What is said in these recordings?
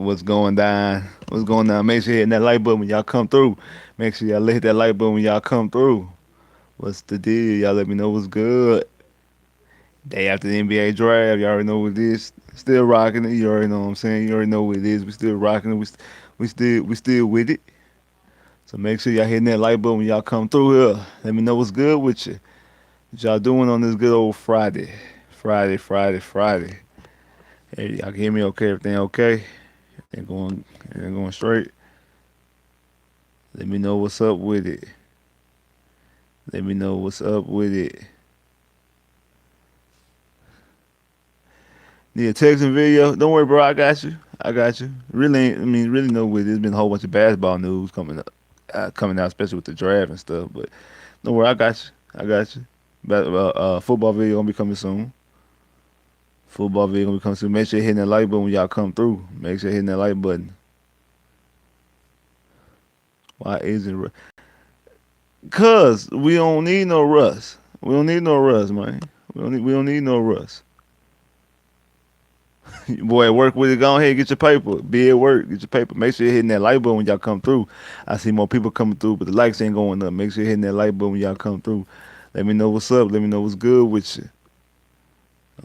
what's going down? What's going down? Make sure you hit that like button when y'all come through. Make sure y'all hit that like button when y'all come through. What's the deal? Y'all let me know what's good. Day after the NBA draft, y'all already know what it is. Still rocking it. You already know what I'm saying. You already know what it is. We still rocking it. We still with it. So make sure y'all hitting that like button when y'all come through here. Let me know what's good with you. What y'all doing on this good old Friday? Friday. Hey, y'all can hear me okay? Everything okay? Everything going straight? Let me know what's up with it. Let me know what's up with it. Need a text and video? Don't worry, bro. I got you. I got you. Really, really know with it. There's been a whole bunch of basketball news coming out, especially with the draft and stuff. But don't worry, I got you. I got you. But football video gonna be coming soon. Football video gonna be coming soon. Make sure you hitting that like button when y'all come through. Make sure you hitting that like button. Why isn't it? Cause we don't need no rust. We don't need no rust, man. We don't need no rust. Boy, work with it. Go ahead, get your paper. Be at work, get your paper. Make sure you're hitting that like button when y'all come through. I see more people coming through, but the likes ain't going up. Make sure you're hitting that like button when y'all come through. Let me know what's up. Let me know what's good with you.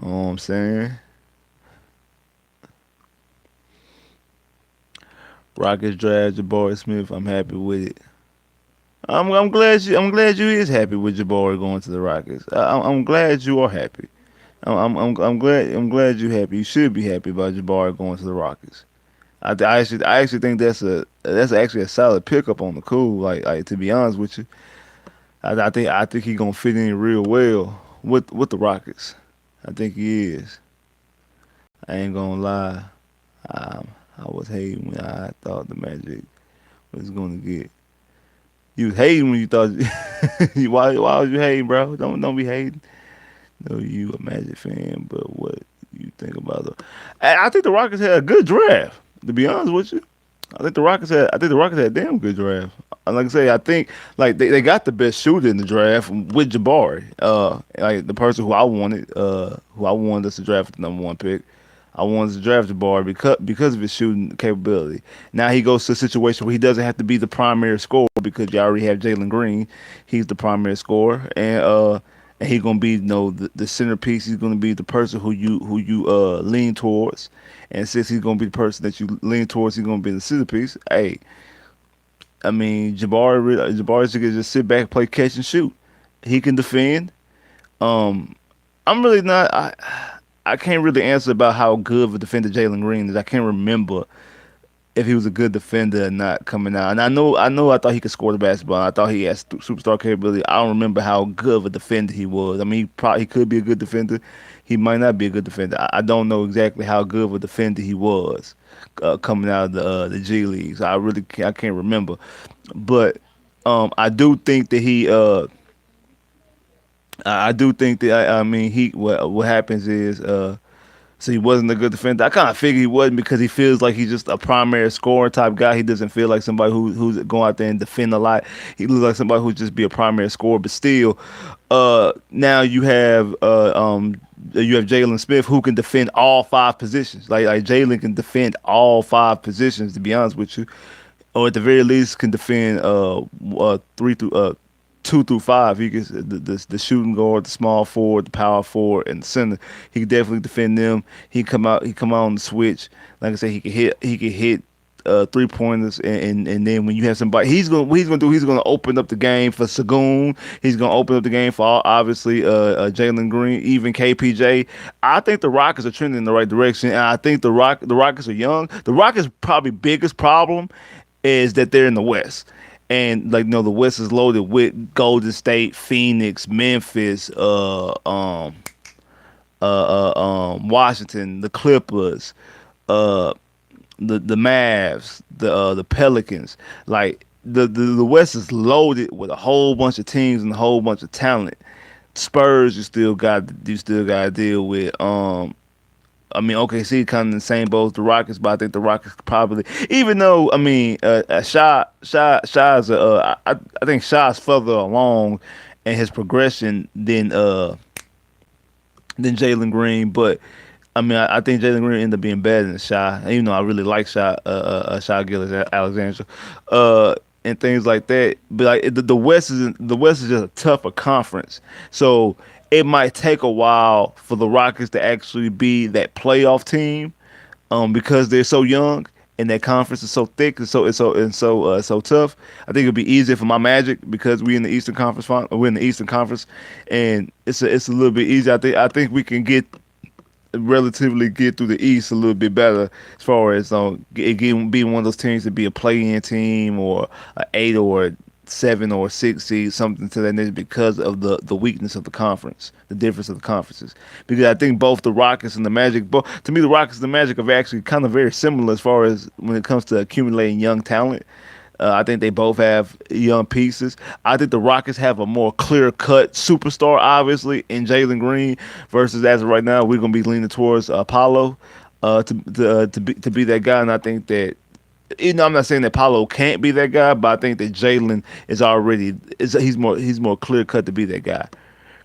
You know what I'm saying? Rockets draft Jabari Smith. I'm happy with it. I'm glad you is happy with Jabari going to the Rockets. I'm glad you are happy. I'm glad you're happy. You should be happy about Jabari going to the Rockets. I actually think that's actually a solid pickup on the cool. Like to be honest with you, I think he's gonna fit in real well with the Rockets. I think he is. I ain't gonna lie. I was hating when I thought the Magic was gonna get. You was hating when you thought. Why was you hating, bro? Don't be hating. No, you a Magic fan, but what you think about the? I think the Rockets had a good draft. To be honest with you, I think the Rockets had a damn good draft. Like I say, I think like they got the best shooter in the draft with Jabari. Like the person who I wanted us to draft with the number one pick. I wanted to draft Jabari because of his shooting capability. Now he goes to a situation where he doesn't have to be the primary scorer because you already have Jalen Green. He's the primary scorer, and he's gonna be the centerpiece. He's gonna be the person who you lean towards. And since he's gonna be the person that you lean towards, he's gonna be the centerpiece. Hey, I mean Jabari should just sit back, play catch and shoot. He can defend. Um, I'm really not. I can't really answer about how good of a defender Jalen Green is. I can't remember if he was a good defender or not coming out. And I thought he could score the basketball. I thought he had superstar capability. I don't remember how good of a defender he was. I mean, he could be a good defender. He might not be a good defender. I don't know exactly how good of a defender he was coming out of the G League. So I can't remember. But I do think that I do think that I mean he what happens is so he wasn't a good defender. I kind of figured he wasn't because he feels like he's just a primary scorer type guy. He doesn't feel like somebody who's going out there and defend a lot. He looks like somebody who's just be a primary scorer. But still, now you have Jalen Smith who can defend all five positions. Like Jalen can defend all five positions. To be honest with you, or at the very least can defend three through 2 through 5. He gets the shooting guard, the small forward, the power forward, and the center. He can definitely defend them. He come out on the switch. Like I said, he can hit 3 pointers, and then when you have somebody, what he's gonna do. He's gonna open up the game for Sagoon. He's gonna open up the game for obviously Jalen Green, even KPJ. I think the Rockets are trending in the right direction, and I think the Rockets are young. The Rockets' probably biggest problem is that they're in the West. And like the West is loaded with Golden State, Phoenix, Memphis, Washington, the Clippers, uh, the Mavs, the Pelicans. Like the West is loaded with a whole bunch of teams and a whole bunch of talent. Spurs, you still got to deal with. I mean, OKC kind of in the same boat as the Rockets, but I think the Rockets could probably, even though I mean, Shaw's, I think Shaw's further along in his progression than Jalen Green, but I mean, I think Jalen Green ended up being better than Shy. And, I really like Shy Gillis Alexander, and things like that. But like the West is just a tougher conference, so it might take a while for the Rockets to actually be that playoff team, because they're so young and that conference is so thick and so tough. I think it'd be easier for my Magic because we in the Eastern Conference. We're in the Eastern Conference, and it's a little bit easier. I think we can relatively get through the East a little bit better as far as being one of those teams to be a play-in team or an 8 or 7 or 6 seed, something to that nature, because of the weakness of the conference, the difference of the conferences. Because I think both the Rockets and the Magic, both to me, the Rockets and the Magic are actually kind of very similar as far as when it comes to accumulating young talent. I think they both have young pieces. I think the Rockets have a more clear-cut superstar, obviously, in Jalen Green, versus as of right now, we're gonna be leaning towards Apollo to be that guy. And I think that, I'm not saying that Apollo can't be that guy, but I think that Jalen he's more clear-cut to be that guy.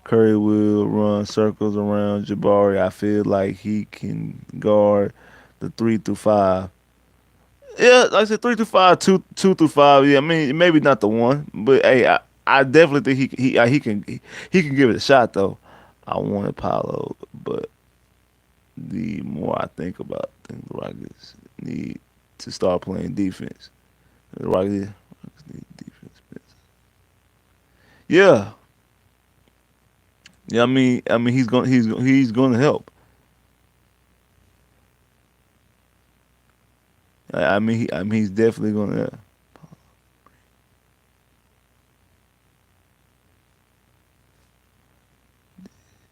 Curry will run circles around Jabari. I feel like he can guard the 3 through 5. Yeah, like I said, 3 through 5, two through 5. Yeah, I mean, maybe not the one, but hey, I definitely think he can give it a shot though. I want Apollo, but the more I think about it, I think the Rockets need to start playing defense. The Rockets need defense. Yeah, yeah. I mean, he's gonna help. I mean, he's definitely gonna.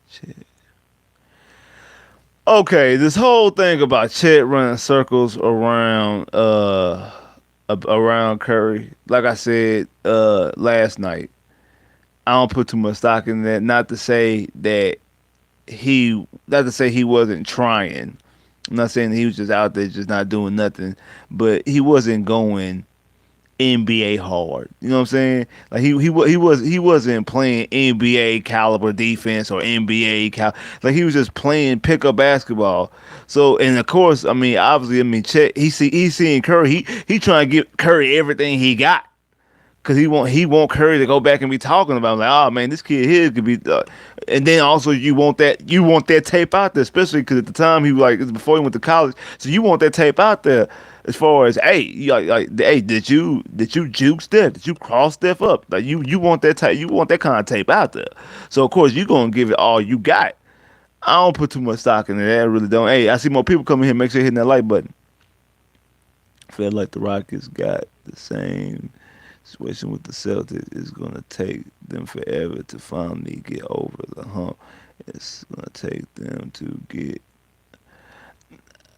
Shit. Okay, this whole thing about Chet running circles around Curry. Like I said last night, I don't put too much stock in that. Not to say he wasn't trying. I'm not saying he was just out there just not doing nothing, but he wasn't going NBA hard. You know what I'm saying? Like he wasn't playing NBA caliber defense or like he was just playing pickup basketball. So, and of course, I mean, obviously, I mean, Chet, he's seeing Curry. He trying to give Curry everything he got. Cause he want Curry to go back and be talking about him, like, oh man, this kid here could be, and then also you want that tape out there, especially because at the time he was like, it's before he went to college, so you want that tape out there as far as, hey, hey, did you juke Steph, did you cross Steph up, like you want that tape, you want that kind of tape out there, so of course you gonna give it all you got. I don't put too much stock in it, I really don't. Hey, I see more people coming here, make sure you're hitting that like button. Feel like the Rockets got the same situation with the Celtics. It's gonna take them forever to finally get over the hump. It's gonna take them to get.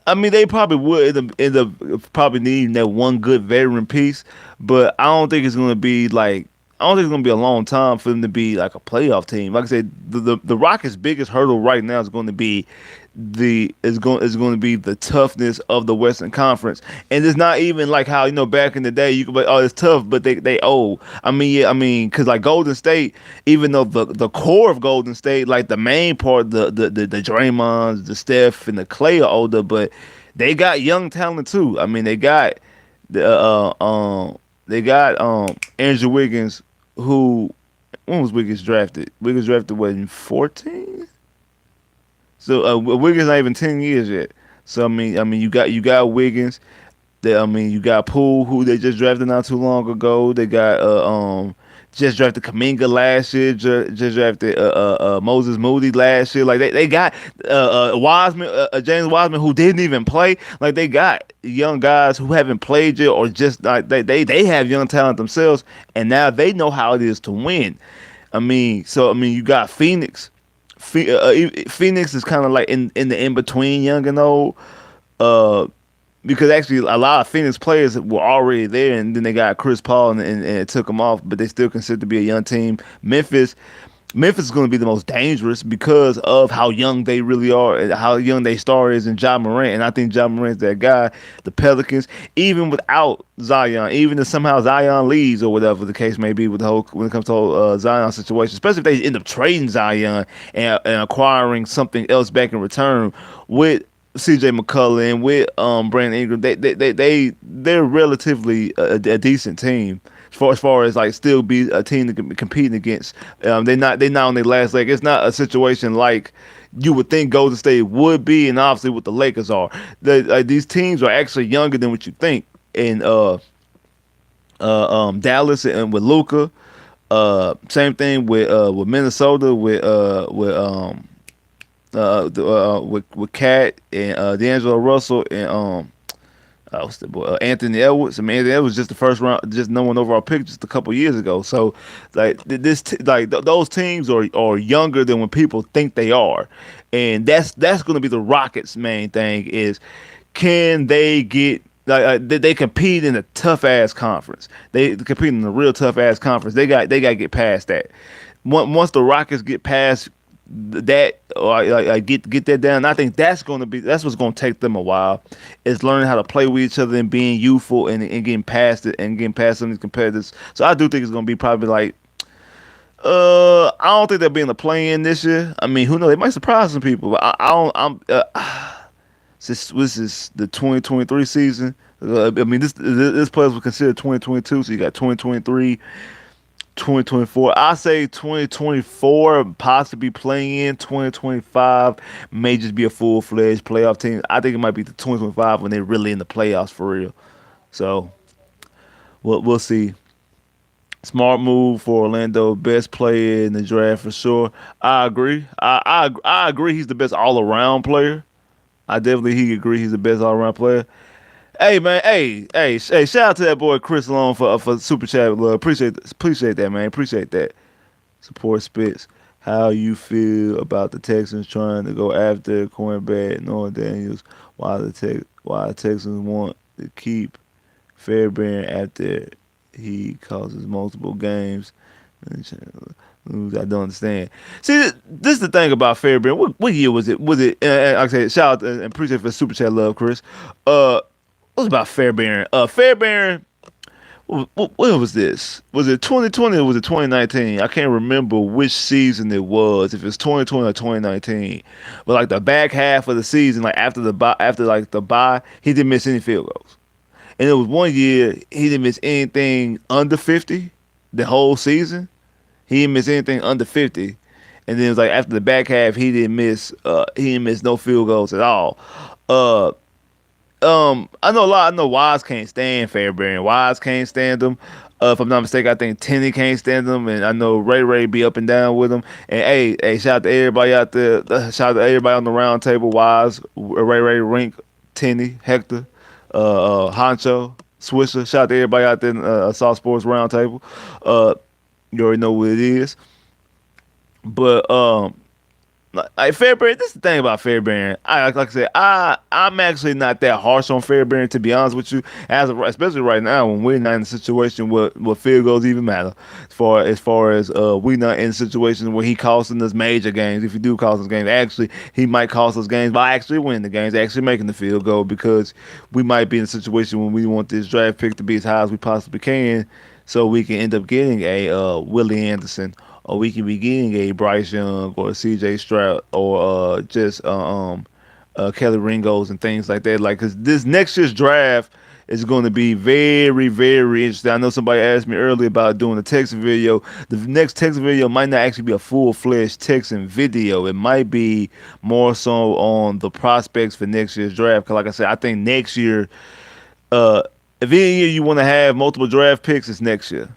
I mean, they probably would end up probably needing that one good veteran piece, but I don't think it's gonna be like. I don't think it's gonna be a long time for them to be like a playoff team. Like I said, the Rockets' biggest hurdle right now is going to be the toughness of the Western Conference, and it's not even like how back in the day you could be, oh, it's tough, but they old. I mean, yeah, I mean, because like Golden State, even though the core of Golden State, like the main part, the Draymonds, the Steph, and the Clay are older, but they got young talent too. I mean, the Andrew Wiggins, who when was Wiggins drafted? Wiggins drafted what, in 14? So Wiggins not even 10 years yet. So I mean, you got Wiggins. I mean, you got Poole, who they just drafted not too long ago. They got just drafted Kaminga last year. Just drafted Moses Moody last year. Like they got Wiseman, James Wiseman, who didn't even play. Like they got young guys who haven't played yet, or just like they have young talent themselves, and now they know how it is to win. I mean, you got Phoenix. Phoenix is kind of like in the in between young and old, uh, because actually a lot of Phoenix players were already there, and then they got Chris Paul and it took them off, but they still considered to be a young team. Memphis, Memphis is going to be the most dangerous because of how young they really are and how young they star is in Ja Morant. And I think Ja Morant's that guy. The Pelicans, even without Zion, even if somehow Zion leaves or whatever the case may be with the whole when it comes to the whole Zion situation, especially if they end up trading Zion and acquiring something else back in return with CJ McCollum with Brandon Ingram, they're relatively a decent team as far as like still be a team to be competing against. They not on their last leg. It's not a situation like you would think Golden State would be, and obviously what the Lakers are. These teams are actually younger than what you think. And Dallas and with Luca, same thing with Minnesota with Cat and D'Angelo Russell and what's the boy? Anthony Edwards. I mean, Anthony Edwards was just the first round, just no one overall pick just a couple years ago. So, like those teams are younger than when people think they are, and that's going to be the Rockets' main thing is can they get they compete in a tough ass conference. They compete in a real tough ass conference. They got to get past that. Once the Rockets get past that or get that down. I think that's what's going to take them a while is learning how to play with each other and being youthful and getting past it and getting past some of these competitors. So I do think it's going to be probably like I don't think they'll be in the play-in this year. I mean, who knows? They might surprise some people, but I don't. This is the 2023 season. I mean, this players will consider 2022. So you got 2023, 2024. I say 2024 possibly playing in 2025 may just be a full-fledged playoff team. I think it might be the 2025 when they're really in the playoffs for real. So we'll see. Smart move for Orlando, best player in the draft for sure. I agree. I agree. He's the best all-around player. I definitely he agree he's the best all-around player. Hey man, hey! Shout out to that boy Chris Long for super chat. Love. Appreciate that man. Appreciate that. Support Spitz. How you feel about the Texans trying to go after cornerback Noah Daniels while the Texans want to keep Fairbairn after he causes multiple games? I don't understand. See, this is the thing about Fairbairn. What year was it? Was it? Like I said, shout out and appreciate for the super chat love, Chris. What was about Fairbairn? Fairbairn. What was this? Was it 2020 or was it 2019? I can't remember which season it was. If it's 2020 or 2019, but like the back half of the season, like after like the bye, he didn't miss any field goals. And it was one year he didn't miss anything under 50 the whole season. He didn't miss anything under 50. And then it was like after the back half, he didn't miss no field goals at all. Uh I know a lot. I know Wise can't stand Fairbairn. Wise can't stand him. If I'm not mistaken, I think Tenny can't stand him, and I know Ray be up and down with him. And hey, shout out to everybody out there. Shout out to everybody on the round table. Wise, Ray, Rink, Tenny, Hector, Honcho, Swisher. Shout out to everybody out there in South Sports Round Table. You already know what it is. But like Fairbairn, this is the thing about Fairbairn. Like I said, I'm actually not that harsh on Fairbairn to be honest with you. Especially right now when we're not in a situation where field goals even matter. As far as we not in situations where he costing us major games. If he do cost us games, actually he might cost us games by actually winning the games, actually making the field goal because we might be in a situation when we want this draft pick to be as high as we possibly can, so we can end up getting a Willie Anderson or we can be getting a Bryce Young or a C.J. Stroud or just Kelly Ringos and things like that. Like, cause this next year's draft is going to be very, very interesting. I know somebody asked me earlier about doing a Texan video. The next Texan video might not actually be a full-fledged Texan video. It might be more so on the prospects for next year's draft. Cause like I said, I think next year, if any year you want to have multiple draft picks, it's next year.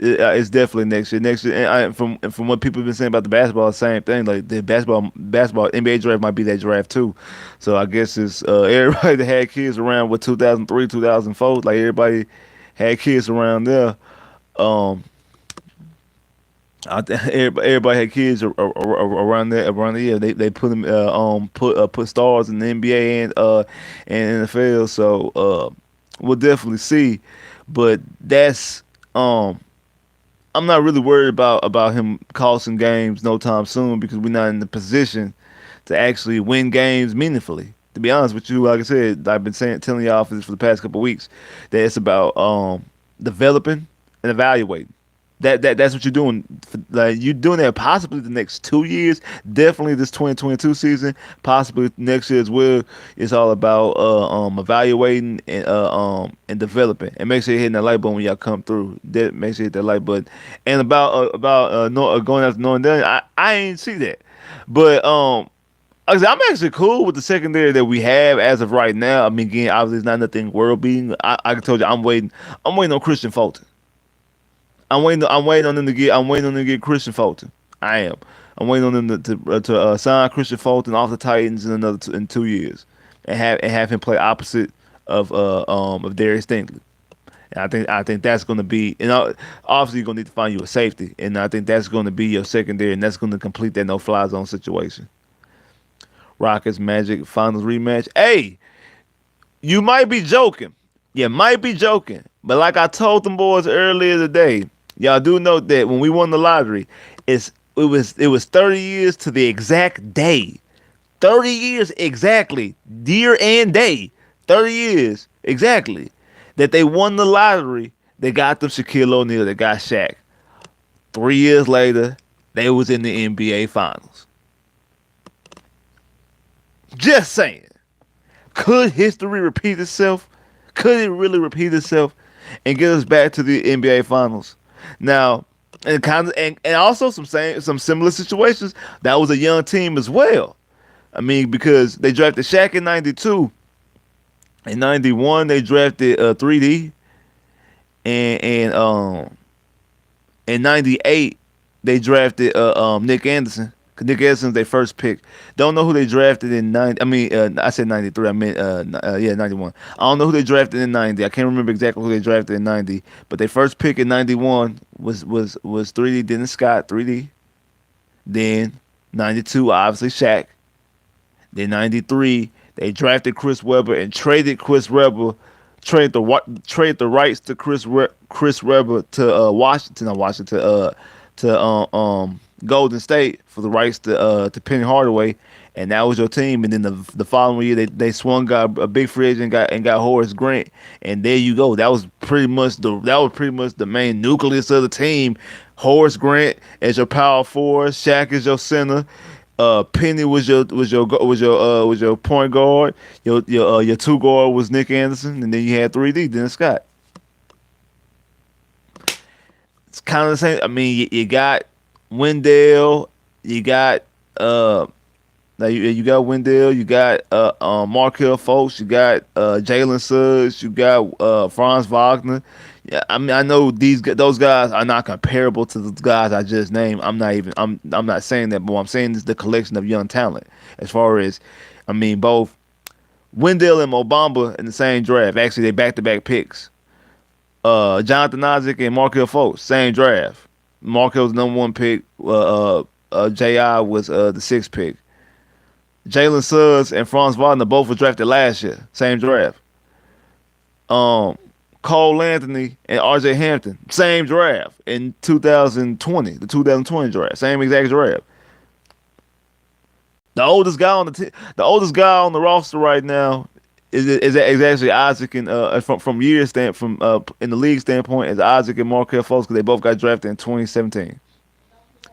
It's definitely next year. Next year, and from what people have been saying about the basketball, the same thing. Like the basketball NBA draft might be that draft too. So I guess it's everybody that had kids around with 2003, 2004. Like everybody had kids around there. Um, everybody had kids around there. Around the year, they put them put stars in the NBA and NFL. So we'll definitely see. But that's I'm not really worried about him costing games no time soon because we're not in the position to actually win games meaningfully. To be honest with you, like I said, I've been telling y'all for this for the past couple of weeks that it's about developing and evaluating. That's what you're doing. Like you're doing that possibly the next 2 years, definitely this 2022 season, possibly next year as well. It's all about evaluating and developing, and make sure you're hitting that like button when y'all come through. That make sure you hit that like button. And about no, going after knowing that I ain't see that, but like I said, I'm actually cool with the secondary that we have as of right now. I mean, again, obviously it's not nothing world beating. I told you I'm waiting. I'm waiting on Christian Fulton. I'm waiting on them to get. I'm waiting on them to get Christian Fulton. I am. I'm waiting on them to sign Christian Fulton off the Titans in in 2 years, and have him play opposite of Darius Stingley. And I think that's going to be, and obviously you're going to need to find you a safety, and I think that's going to be your secondary, and that's going to complete that no fly zone situation. Rockets Magic Finals rematch. Hey, you might be joking. You might be joking. But like I told them boys earlier today, y'all do know that when we won the lottery, it was 30 years to the exact day. 30 years exactly. Year and day. 30 years exactly. That they won the lottery. They got them Shaquille O'Neal. They got Shaq. 3 years later, they was in the NBA Finals. Just saying. Could history repeat itself? Could it really repeat itself and get us back to the NBA Finals? Now, and also some similar situations. That was a young team as well. I mean, because they drafted Shaq in '92. In '91, they drafted 3D, and in '98 they drafted Nick Anderson. 'Cause Nick Anderson's their first pick. Don't know who they drafted in 90. I mean, I said 93. I meant yeah, 91. I don't know who they drafted in 90. I can't remember exactly who they drafted in 90. But their first pick in 91 was 3D Dennis Scott, 3D. Then 92, obviously Shaq. Then 93, they drafted Chris Webber and traded Chris Webber, trade the rights to Chris Webber to Washington, not Washington, Golden State for the rights to Penny Hardaway, and that was your team. And then the following year they swung got a big free agent and got Horace Grant, and there you go. That was pretty much the main nucleus of the team. Horace Grant as your power forward, Shaq as your center. Penny was your point guard. Your two guard was Nick Anderson, and then you had 3D Dennis Scott. It's kind of the same. I mean, you got Wendell, you got now you got Wendell, you got Markel Fultz, you got Jalen Suggs, you got Franz Wagner. Yeah, I mean I know those guys are not comparable to the guys I just named. I'm not saying that, but what I'm saying is the collection of young talent. As far as I mean, both Wendell and Mobamba in the same draft. Actually, they back to back picks. Jonathan Isaac and Markel Fultz, same draft. Markel's number 1 pick. Ji was the 6th pick. Jalen Suggs and Franz Wagner both were drafted last year, same draft. Um, Cole Anthony and R.J. Hampton, same draft in 2020, the 2020 draft, same exact draft. The oldest guy on the roster right now is actually Isaac and from year stand from in the league standpoint is Isaac and Markel Fultz because they both got drafted in 2017.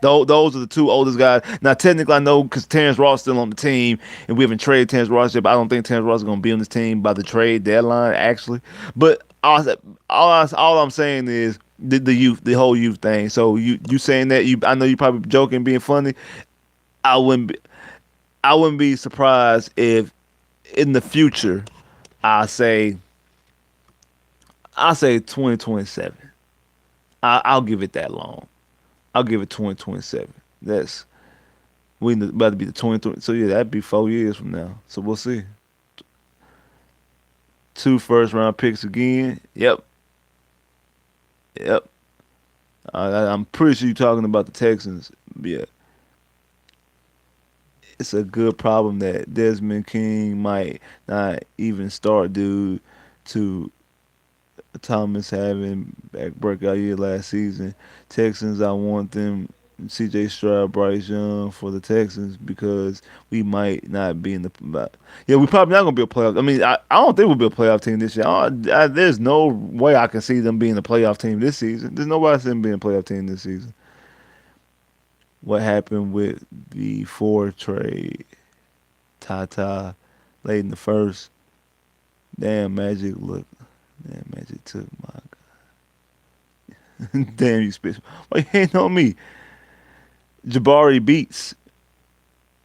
Those are the two oldest guys. Now, technically, I know because Terrence Ross is still on the team, and we haven't traded Terrence Ross yet, but I don't think Terrence Ross is going to be on this team by the trade deadline, actually. But all I'm saying is the youth, the whole youth thing. So you saying that I know you probably joking, being funny. I wouldn't be, I wouldn't be surprised if in the future I say I say 2027. I'll give it that long. I'll give it 2027. That's about to be the 2020. So yeah, that'd be 4 years from now. So we'll see. Two first round picks again. Yep. Yep. I'm pretty sure you're talking about the Texans. Yeah, it's a good problem that Desmond King might not even start due to Thomas having breakout year last season. Texans, I want them. C.J. Stroud, Bryce Young for the Texans because we might not be in the. Yeah, we probably not gonna be a playoff. I mean, I don't think we'll be a playoff team this year. There's no way I can see them being a playoff team this season. There's nobody see them being a playoff team this season. What happened with the four trade? Tata late in the first. Damn, Magic look. Damn, Magic took my. Damn, you Spitz. Why you hating on me? Jabari beats.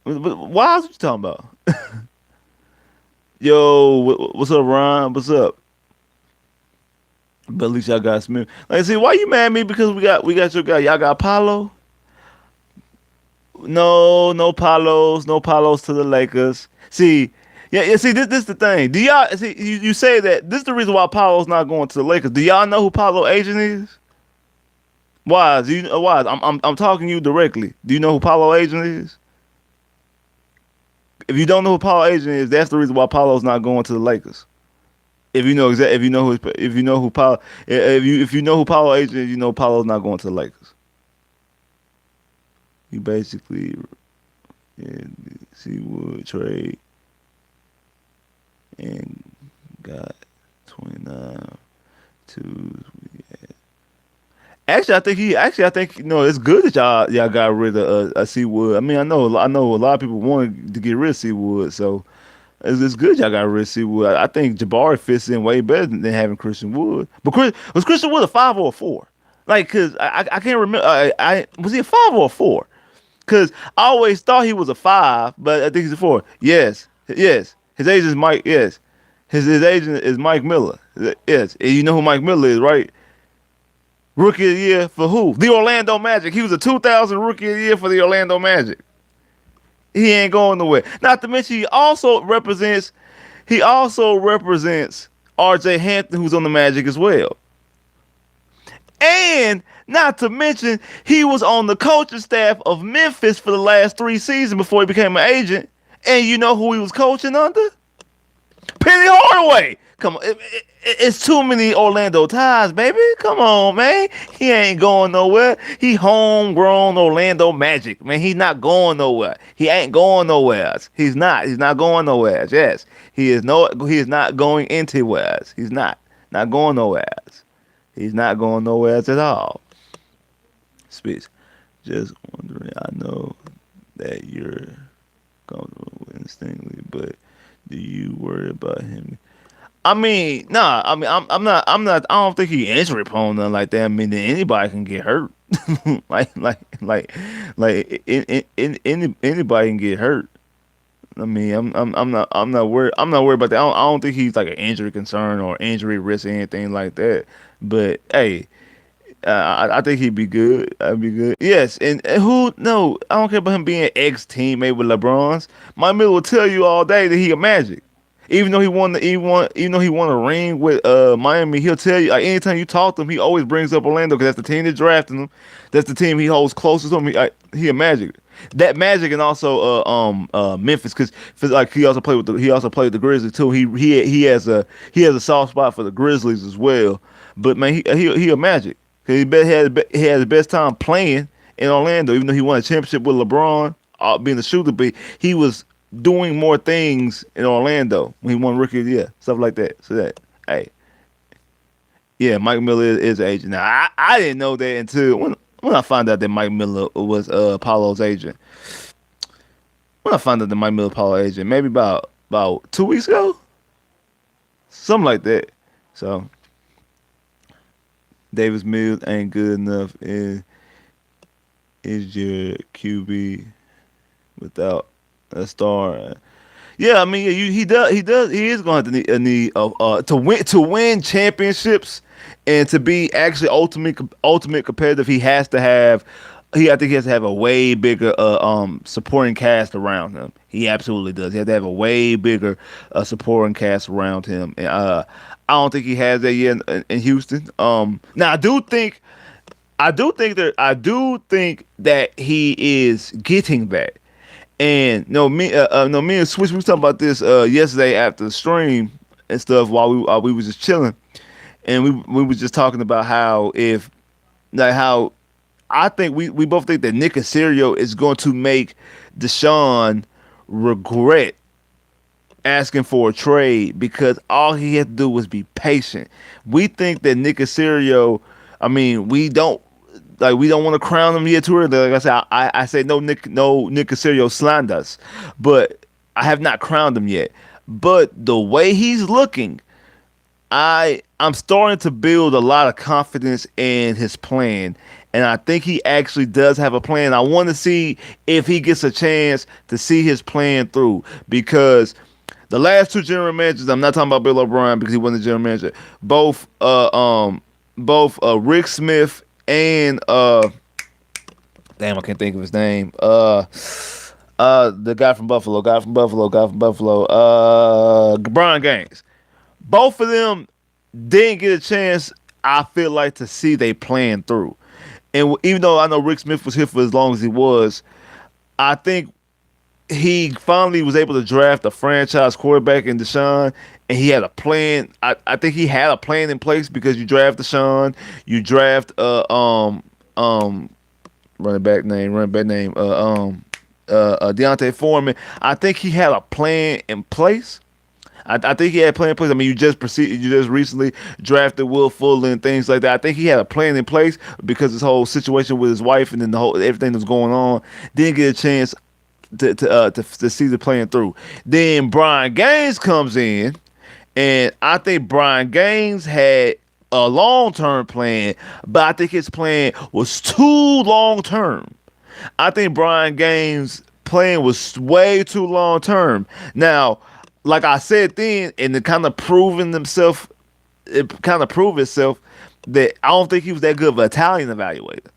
Why is what you talking about? Yo, what's up, Ron? What's up? But at least y'all got Smith. Like I said, why you mad at me? Because we got your guy. Y'all got Paulo? No, no Paulos, no Paulos to the Lakers. See, yeah. See, this the thing. Do y'all see? You say that this is the reason why Paulo's not going to the Lakers. Do y'all know who Paulo agent is? Why? Do you why? I'm talking to you directly. Do you know who Paulo agent is? If you don't know who Paulo agent is, that's the reason why Paulo's not going to the Lakers. If you know who if you know who Paulo if you know who Paulo agent is, you know Paulo's not going to the Lakers. He basically Seawood trade and got 29 twos. Actually, I think it's good that y'all got rid of Seawood. I mean, I know a lot of people wanted to get rid of Seawood, so it's good y'all got rid of Seawood. I think Jabari fits in way better than having Christian Wood. But was Christian Wood a 5 or a 4? Like, cause I can't remember. I was he a 5 or a 4? Cause I always thought he was a 5, but I think he's a 4. Yes, yes. His agent is Mike. Yes, his agent is Mike Miller. Yes, and you know who Mike Miller is, right? Rookie of the year for who? The Orlando Magic. He was a 2000 Rookie of the Year for the Orlando Magic. He ain't going nowhere. Not to mention he also represents R.J. Hampton, who's on the Magic as well. And not to mention he was on the coaching staff of Memphis for the last 3 seasons before he became an agent. And you know who he was coaching under? Penny Hardaway. Come on, it's too many Orlando ties, baby. Come on, man. He ain't going nowhere. He homegrown Orlando Magic, man. He's not going nowhere. He ain't going nowhere. He's not. He's not going nowhere. Yes, he is no. He is not going anywhere. He's not going nowhere. He's not going nowhere at all. Spitz, just wondering. I know that you're comfortable with instinctively, but do you worry about him? I mean, nah. I mean, I'm not. I'm not. I don't think he injury prone nothing like that. I mean, anybody can get hurt. Anybody can get hurt. I mean, I'm not worried about that. I don't think he's like an injury concern or injury risk or anything like that. But hey, I think he'd be good. I'd be good. Yes, and who? No, I don't care about him being ex teammate with LeBron's. Mike Miller will tell you all day that he a Magic. Even though he won a ring with Miami, he'll tell you like anytime you talk to him, he always brings up Orlando because that's the team that drafted him. That's the team he holds closest to him. He a Magic. That Magic and also Memphis because like he also played with the Grizzlies too. He has a soft spot for the Grizzlies as well. But man, he a Magic because he had the best time playing in Orlando, even though he won a championship with LeBron, being the shooter. But he was doing more things in Orlando when he won Rookie of the Year, stuff like that. So that, hey, yeah, Mike Miller is an agent. Now I didn't know that until when I found out that Mike Miller was Paulo's agent. When I found out that Mike Miller Paulo's agent, maybe about 2 weeks ago, something like that. So Davis Mills ain't good enough. Is your QB without a star? Yeah, I mean, he is going to have to need to win championships and to be actually ultimate competitive. I think he has to have a way bigger supporting cast around him. He absolutely does. He has to have a way bigger supporting cast around him, and I don't think he has that yet in Houston. Now I do think that he is getting that. And no, me and Switch, we was talking about this yesterday after the stream and stuff while we was just chilling. and we was just talking about how if like how I think we both think that Nick Casario is going to make Deshaun regret asking for a trade because all he had to do was be patient. We think that Nick Casario, I mean, we don't want to crown him yet too early. Like I said, I say no Nick Casario slandered us, but I have not crowned him yet. But the way he's looking, I'm starting to build a lot of confidence in his plan, and I think he actually does have a plan. I want to see if he gets a chance to see his plan through because the last two general managers, I'm not talking about Bill O'Brien because he wasn't the general manager. Both Rick Smith and damn, I can't think of his name. The guy from Buffalo, Brian Gaines. Both of them didn't get a chance, I feel like, to see they plan through. And even though I know Rick Smith was here for as long as he was, I think he finally was able to draft a franchise quarterback in Deshaun, and he had a plan. I think he had a plan in place because you draft Deshaun, you draft running back name Deontay Foreman. I think he had a plan in place. I think he had a plan in place. I mean, you just recently drafted Will Fuller and things like that. I think he had a plan in place because his whole situation with his wife and then the whole everything that's going on didn't get a chance to see the plan through. Then Brian Gaines comes in, and I think Brian Gaines had a long term plan, but I think his plan was too long term. I think Brian Gaines' plan was way too long term. Now, like I said then, and it kind of proved itself that I don't think he was that good of an Italian evaluator.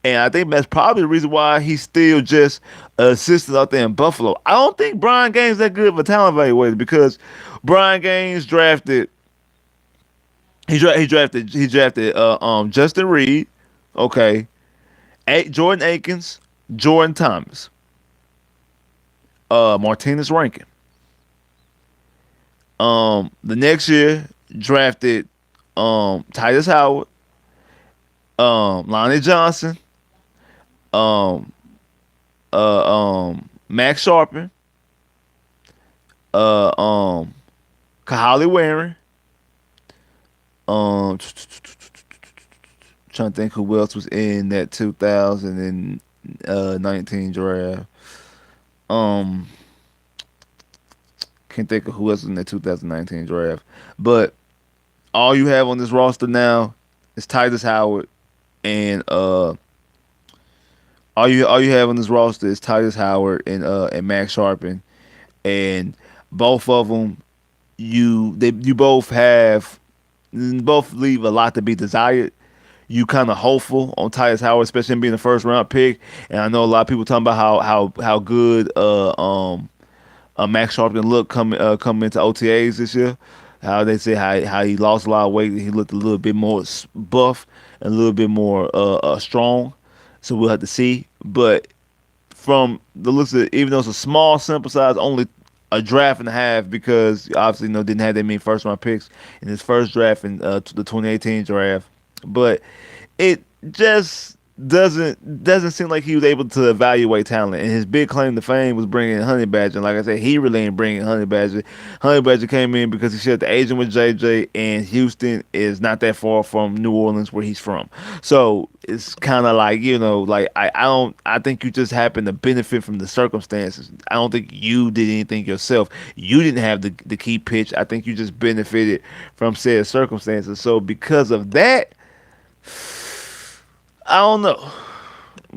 And I think that's probably the reason why he's still just an assistant out there in Buffalo. I don't think Brian Gaines is that good of a talent evaluator because Brian Gaines drafted Justin Reed, okay, Jordan Akins, Jordan Thomas, Martinez Rankin. The next year drafted Titus Howard, Lonnie Johnson, um, Max Sharpen, uh, um, Kahali Warren, trying to think who else was in that 2019 draft. Um, can't think of who else was in that 2019 draft. But all you have on this roster now is Titus Howard and all you have on this roster is Titus Howard and Max Sharpen, and both of them you both leave a lot to be desired. You kind of hopeful on Titus Howard, especially him being the first round pick, and I know a lot of people talking about how good Max Sharpen looked coming into OTAs this year. How they say how he lost a lot of weight, he looked a little bit more buff and a little bit more strong. So we'll have to see. But from the looks of it, even though it's a small sample size, only a draft and a half because obviously didn't have that many first round picks in his first draft in the 2018 draft. But it just doesn't seem like he was able to evaluate talent. And his big claim to fame was bringing in Honey Badger. And like I said, he really ain't bringing Honey Badger. Honey Badger came in because he shared the agent with JJ, and Houston is not that far from New Orleans where he's from. So it's kind of like like I think you just happen to benefit from the circumstances. I don't think you did anything yourself. You didn't have the key pitch. I think you just benefited from said circumstances. So because of that, I don't know.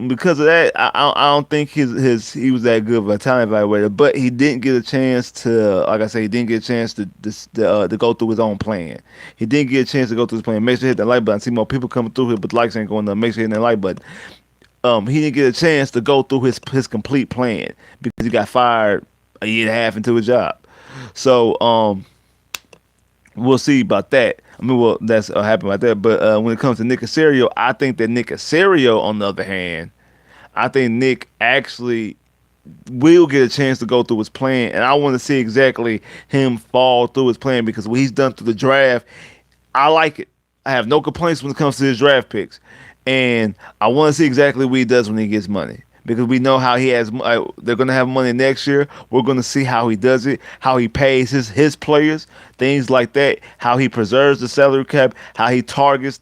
Because of that, I don't think he was that good of a talent evaluator. But he didn't get a chance to, like I say, he didn't get a chance to go through his own plan. He didn't get a chance to go through his plan. Make sure you hit that like button. I see more people coming through here, but the likes ain't going up. Make sure you hit that like button. He didn't get a chance to go through his complete plan because he got fired a year and a half into his job. So we'll see about that. I mean, well, that's happened about that. But when it comes to Nick Casario, I think that Nick Casario, on the other hand, I think Nick actually will get a chance to go through his plan, and I want to see exactly him fall through his plan because what he's done through the draft, I like it. I have no complaints when it comes to his draft picks, and I want to see exactly what he does when he gets money because we know how he has. They're going to have money next year. We're going to see how he does it, how he pays his players, things like that, how he preserves the salary cap, how he targets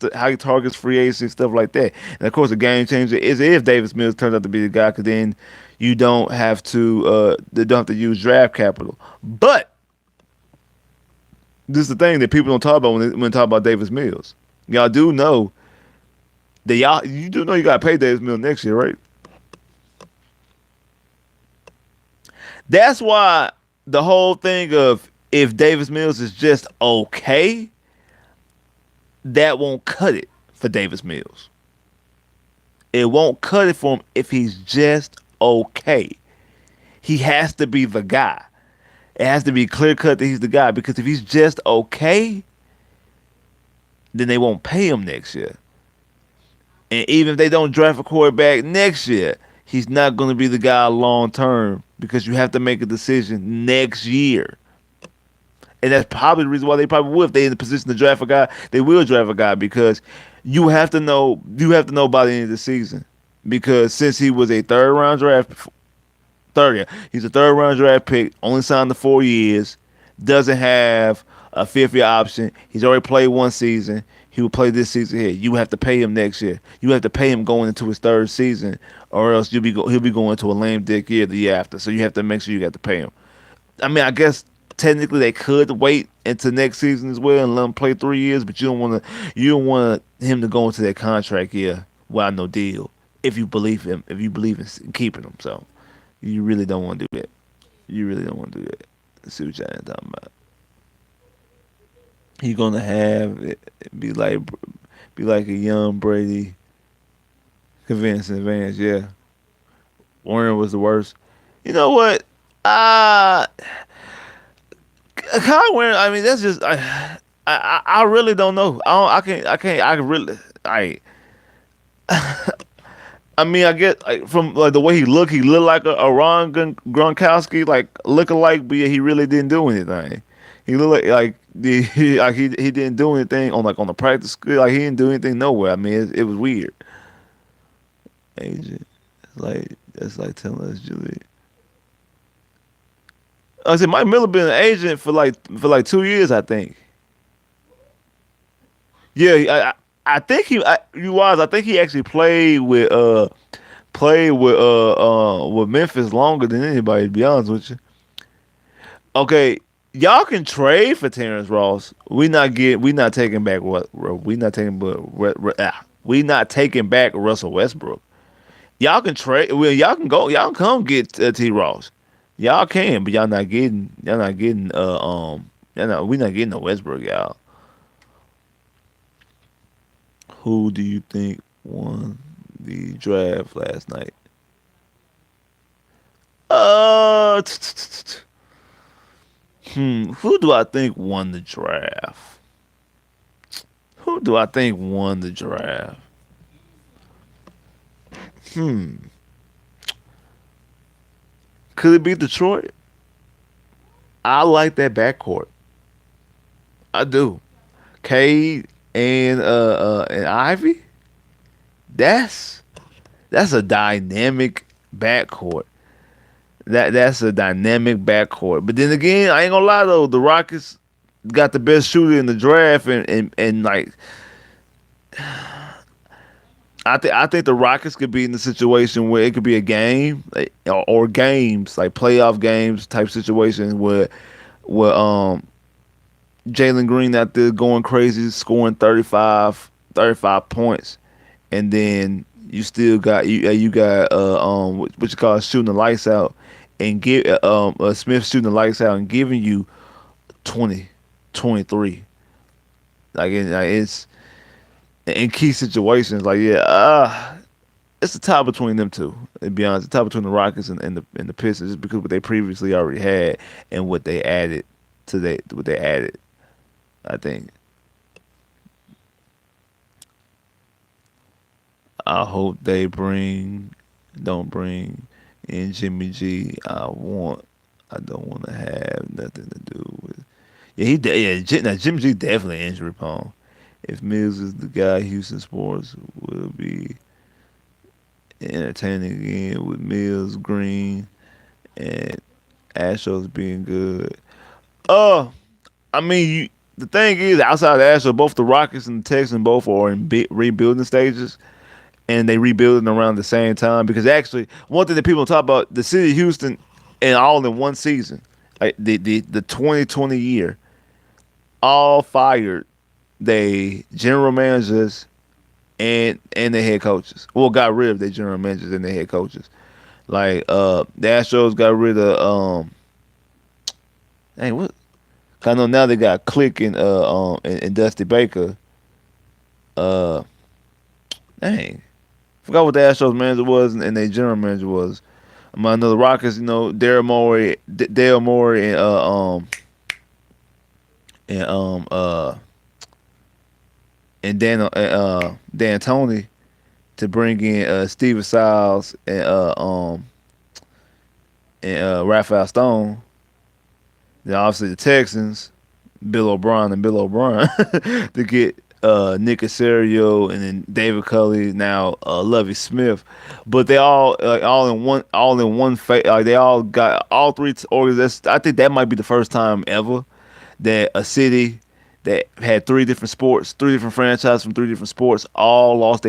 free agents and stuff like that. And of course, the game changer is if Davis Mills turns out to be the guy, because then you don't have to they don't have to use draft capital, but this is the thing that people don't talk about when they talk about Davis Mills. Y'all do know that you do know you got to pay Davis Mills next year, right? That's why the whole thing of if Davis Mills is just okay, that won't cut it for Davis Mills. It won't cut it for him if he's just okay. He has to be the guy. It has to be clear cut that he's the guy because if he's just okay, then they won't pay him next year. And even if they don't draft a quarterback next year, he's not going to be the guy long term because you have to make a decision next year. And that's probably the reason why they probably will. If they're in the position to draft a guy, they will draft a guy because you have to know by the end of the season. Because since he was a third round draft third year. He's a third round draft pick, only signed to 4 years, doesn't have a fifth year option. He's already played one season. He will play this season here. You have to pay him next year. You have to pay him going into his third season, or else he'll be going to a lame dick year the year after. So you have to make sure you got to pay him. I mean, I guess technically they could wait until next season as well and let him play 3 years, but you don't want him to go into that contract year without no deal. If you believe in keeping him, so you really don't want to do that. You really don't want to do that. Let's see what y'all talking about. He gonna have it be like a young Brady convincing advance. Yeah, Warren was the worst. You know what? Uh Kyle Warren. I mean, that's just I really don't know. I can't. I really. I mean, I get like from like the way he looked like a Ron Gronkowski, like look alike, but yeah, he really didn't do anything. He looked like he didn't do anything on the practice field. Like he didn't do anything nowhere. I mean, it was weird. Agent, that's like telling us, Julie. I said Mike Miller been an agent for like 2 years, I think. Yeah, I think I think he actually played with Memphis longer than anybody, to be honest with you. Okay, y'all can trade for Terrence Ross. We not taking back what we not taking we not taking back Russell Westbrook. Y'all can trade. Well, y'all can come get T Ross. Y'all can, but we not getting no Westbrook, y'all. Who do you think won the draft last night? Uh, who do I think won the draft? Who do I think won the draft? Hmm, could it be Detroit? I like that backcourt. I do. Cade and Ivy. That's that's a dynamic backcourt. That's a dynamic backcourt. But then again, I ain't gonna lie though, the Rockets got the best shooter in the draft, and like I think the Rockets could be in the situation where it could be a game like, or games like playoff games type situation where Jalen Green out there going crazy, scoring 35 points, and then you got what you call shooting the lights out, and give Smith shooting the lights out and giving you 20, 23. It's in key situations. Like yeah, it's a tie between them two. To be honest, it's a tie between the Rockets and the Pistons, just because what they previously already had and what they added. I think. I hope they don't bring in Jimmy G. I don't want to have nothing to do with. Yeah, now Jimmy G definitely injury prone. If Mills is the guy, Houston sports will be entertaining again with Mills, Green, and Astros being good. Uh, I mean, the thing is, outside of the Astros, both the Rockets and the Texans both are in rebuilding stages, and they rebuilding around the same time. Because actually, one thing that people don't talk about, the city of Houston, and all in one season, like the 2020 year, all fired they general managers and their head coaches. Well, got rid of their general managers and their head coaches. Like the Astros got rid of dang what I know now they got Click and Dusty Baker. Uh dang. Forgot what the Astros manager was and their general manager was. I know the Rockets, Daryl Morey, Dale Morey and Dan Tony to bring in Steven Siles and Raphael Stone. Then obviously the Texans, Bill O'Brien and Bill O'Brien to get Nick Casario and then David Culley, now Lovey Smith, but they all all in one like they all got all three organizations. I think that might be the first time ever that a city that had three different sports, three different franchises from three different sports, all lost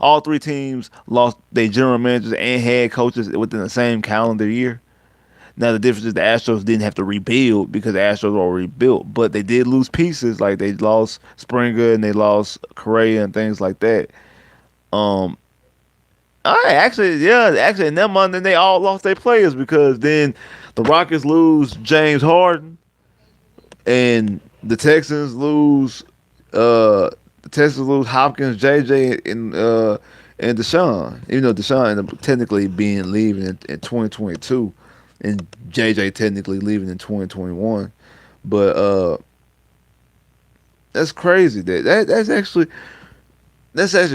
all three teams lost their general managers and head coaches within the same calendar year. Now the difference is the Astros didn't have to rebuild because the Astros were already built, but they did lose pieces. Like they lost Springer and they lost Correa and things like that. Um, I actually in that month then they all lost their players because then the Rockets lose James Harden and the Texans lose Hopkins, JJ, and Deshaun. Even though Deshaun ended up technically leaving in 2022, and JJ technically leaving in 2021. But that's crazy. That's actually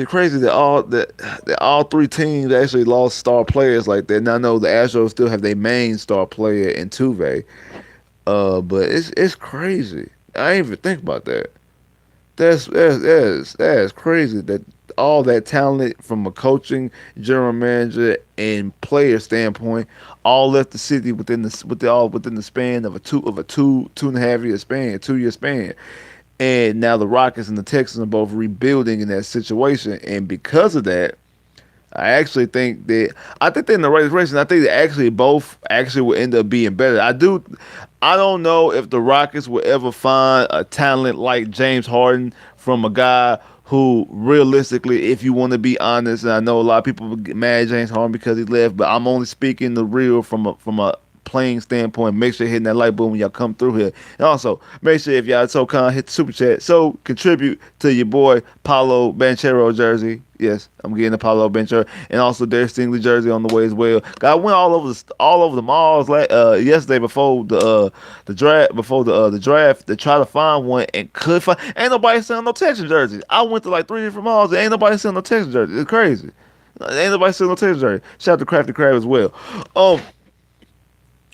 crazy that all three teams actually lost star players like that. Now I know the Astros still have their main star player in Tuve. But it's crazy. I didn't even think about that. That's crazy that all that talent from a coaching, general manager, and player standpoint all left the city within the span of a two and a half year span, 2 year span. And now the Rockets and the Texans are both rebuilding in that situation, and because of that, I think they're in the right direction. I think they actually both actually will end up being better. I don't know if the Rockets will ever find a talent like James Harden from a guy who realistically, if you want to be honest, and I know a lot of people get mad at James Harden because he left, but I'm only speaking the real from a playing standpoint. Make sure you're hitting that like button when y'all come through here. And also, make sure if y'all so kind, hit the super chat. So contribute to your boy Paulo Banchero jersey. Yes, I'm getting the Paulo Banchero, and also Derek Stingley jersey on the way as well. I went all over the malls yesterday before the draft the draft to try to find one and could find. Ain't nobody selling no Texas jerseys. I went to like three different malls and ain't nobody selling no Texas jerseys. It's crazy. Ain't nobody selling no Texas jersey. Shout out to Crafty Crab as well. Um,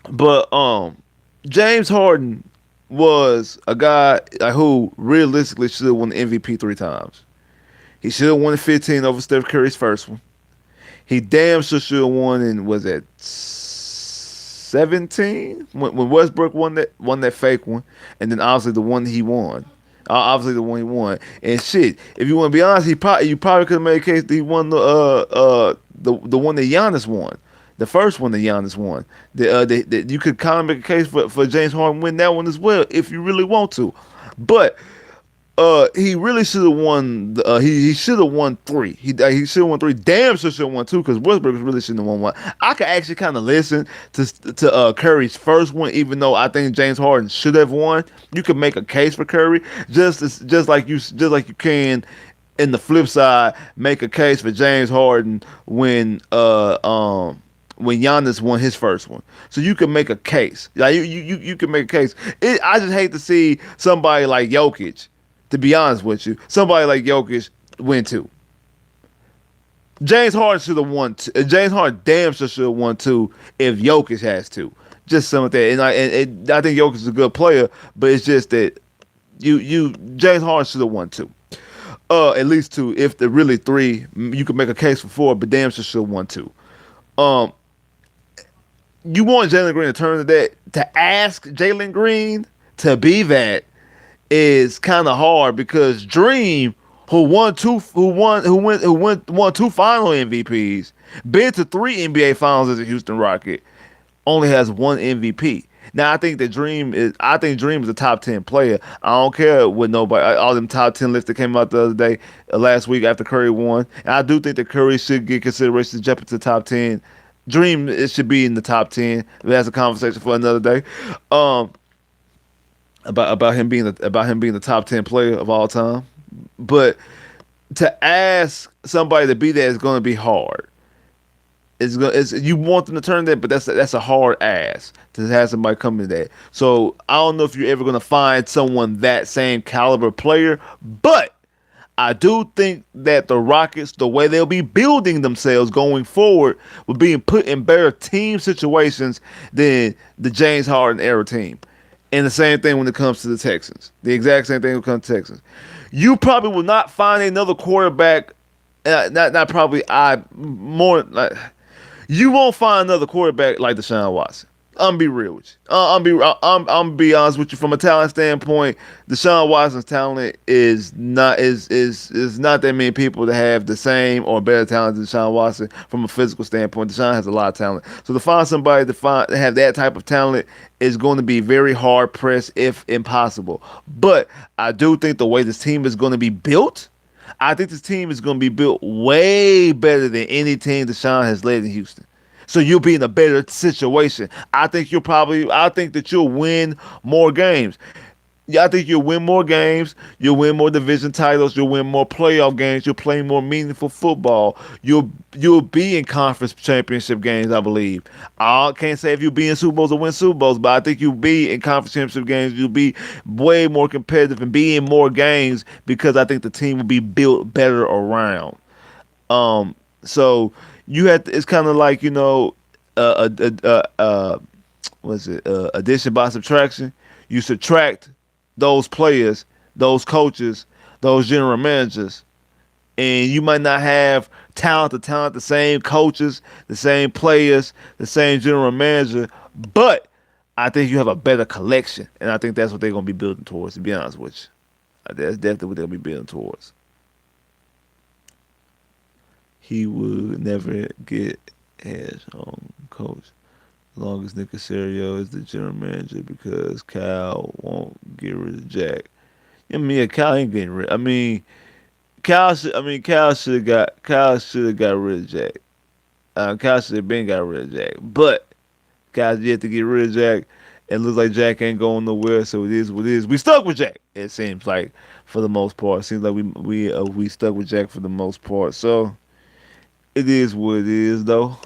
but James Harden was a guy who realistically should have won the MVP 3 times. He should have won the 15 over Steph Curry's first one. He damn sure should have won in was that 17 when Westbrook won that fake one, and then obviously the one he won. Obviously the one he won. And shit, if you want to be honest, you probably could have made a case that he won the one that Giannis won. The first one that Giannis won. You could kind of make a case for James Harden win that one as well if you really want to. But he really should have won. He should have won 3. He should have won 3. Damn sure should have won 2 because Westbrook really shouldn't have won 1. I could actually kind of listen to Curry's first one, even though I think James Harden should have won. You could make a case for Curry just like you can. In the flip side, make a case for James Harden when Giannis won his first one. So you can make a case. Like you can make a case. I just hate to see somebody like Jokic, to be honest with you, somebody like Jokic win 2. James Harden should have won. James Harden damn sure should have won 2 if Jokic has 2. Just some of that. And I think Jokic is a good player, but it's just that You James Harden should have won two. At least two. If they're really three, you could make a case for four, but damn sure should have won two. Um, you want Jalen Green to turn to that. To ask Jalen Green to be that is kind of hard because Dream, won two Final MVPs, been to three NBA Finals as a Houston Rocket, only has one MVP. Now I think Dream is a top 10 player. I don't care what nobody all them top 10 lists that came out the other day last week after Curry won. And I do think that Curry should get consideration to jump into the top 10. Dream it should be in the top 10. That's a conversation for another day. Um about him being the top 10 player of all time. But to ask somebody to be that is going to be hard. You want them to turn that, but that's a hard ask to have somebody come in that. So I don't know if you're ever gonna find someone that same caliber player, but I do think that the Rockets, the way they'll be building themselves going forward, will be put in better team situations than the James Harden era team. And the same thing when it comes to the Texans. The exact same thing when it comes to Texans. You probably will not find another quarterback. Not probably. I more like you won't find another quarterback like Deshaun Watson. I'm be real with you. I'm be honest with you. From a talent standpoint, Deshaun Watson's talent is not that many people that have the same or better talent than Deshaun Watson from a physical standpoint. Deshaun has a lot of talent. So to find somebody to have that type of talent is going to be very hard pressed, if impossible. But I do think the way this team is going to be built, I think this team is going to be built way better than any team Deshaun has led in Houston. So you'll be in a better situation. I think that you'll win more games. Yeah, I think you'll win more games. You'll win more division titles. You'll win more playoff games. You'll play more meaningful football. You'll be in conference championship games, I believe. I can't say if you'll be in Super Bowls or win Super Bowls, but I think you'll be in conference championship games. You'll be way more competitive and be in more games because I think the team will be built better around. So you have to, it's kind of like what's it? Addition by subtraction. You subtract those players, those coaches, those general managers, and you might not have talent to talent, the same coaches, the same players, the same general manager, but I think you have a better collection, and I think that's what they're gonna be building towards. To be honest with you, that's definitely what they'll be building towards. He would never get as coach as long as Nick Casario is the general manager because Cal won't get rid of Jack. I mean, yeah, Cal ain't getting rid. I mean, Cal should have got rid of Jack. Cal should have been got rid of Jack, but Cal yet to get rid of Jack. It looks like Jack ain't going nowhere, so it is what it is. We stuck with Jack. It seems like for the most part. It seems like we stuck with Jack for the most part. So it is what it is, though.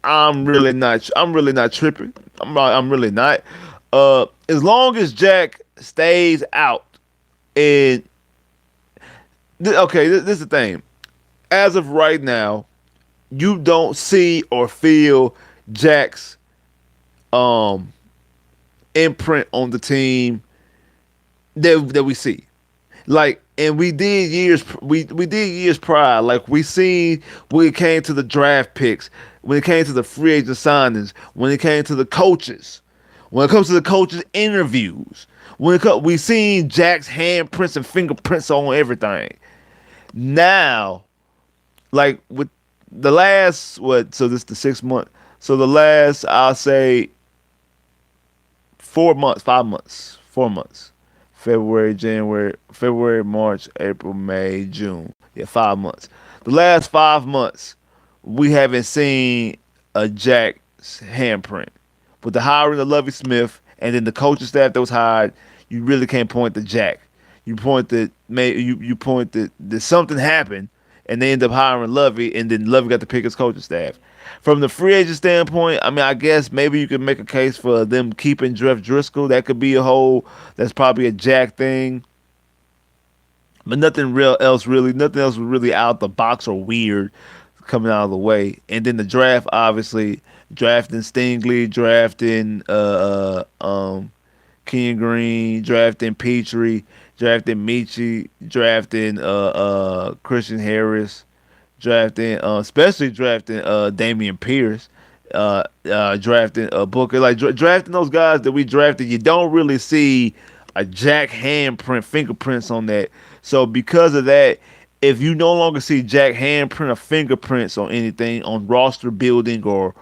I'm really not. I'm really not tripping. I'm really not. As long as Jack stays out, and okay, this is the thing. As of right now, you don't see or feel Jack's imprint on the team that we see. Like, and we did years prior. Like we seen when it came to the draft picks, when it came to the free agent signings, when it came to the coaches, when it comes to the coaches' interviews, we seen Jack's handprints and fingerprints on everything. Now, like with the last so this is the 6 month. So the last I'll say 4 months, 5 months, 4 months. February, March, April, May, June. Yeah, 5 months. The last 5 months, we haven't seen a Jack's handprint. With the hiring of Lovie Smith and then the coaching staff that was hired, you really can't point to Jack. You point that that something happened and they end up hiring Lovey, and then Lovey got to pick his coaching staff. From the free agent standpoint, I mean, I guess maybe you could make a case for them keeping Jeff Driscoll. That could be that's probably a Jack thing. But nothing else was really out the box or weird coming out of the way. And then the draft, obviously, drafting Stingley, drafting Kenyon Green, drafting Petrie, drafting Michi, drafting Christian Harris, drafting especially drafting Damian Pierce, drafting Booker, like drafting those guys that we drafted. You don't really see a Jack handprint, fingerprints on that. So because of that, if you no longer see Jack handprint or fingerprints on anything on roster building or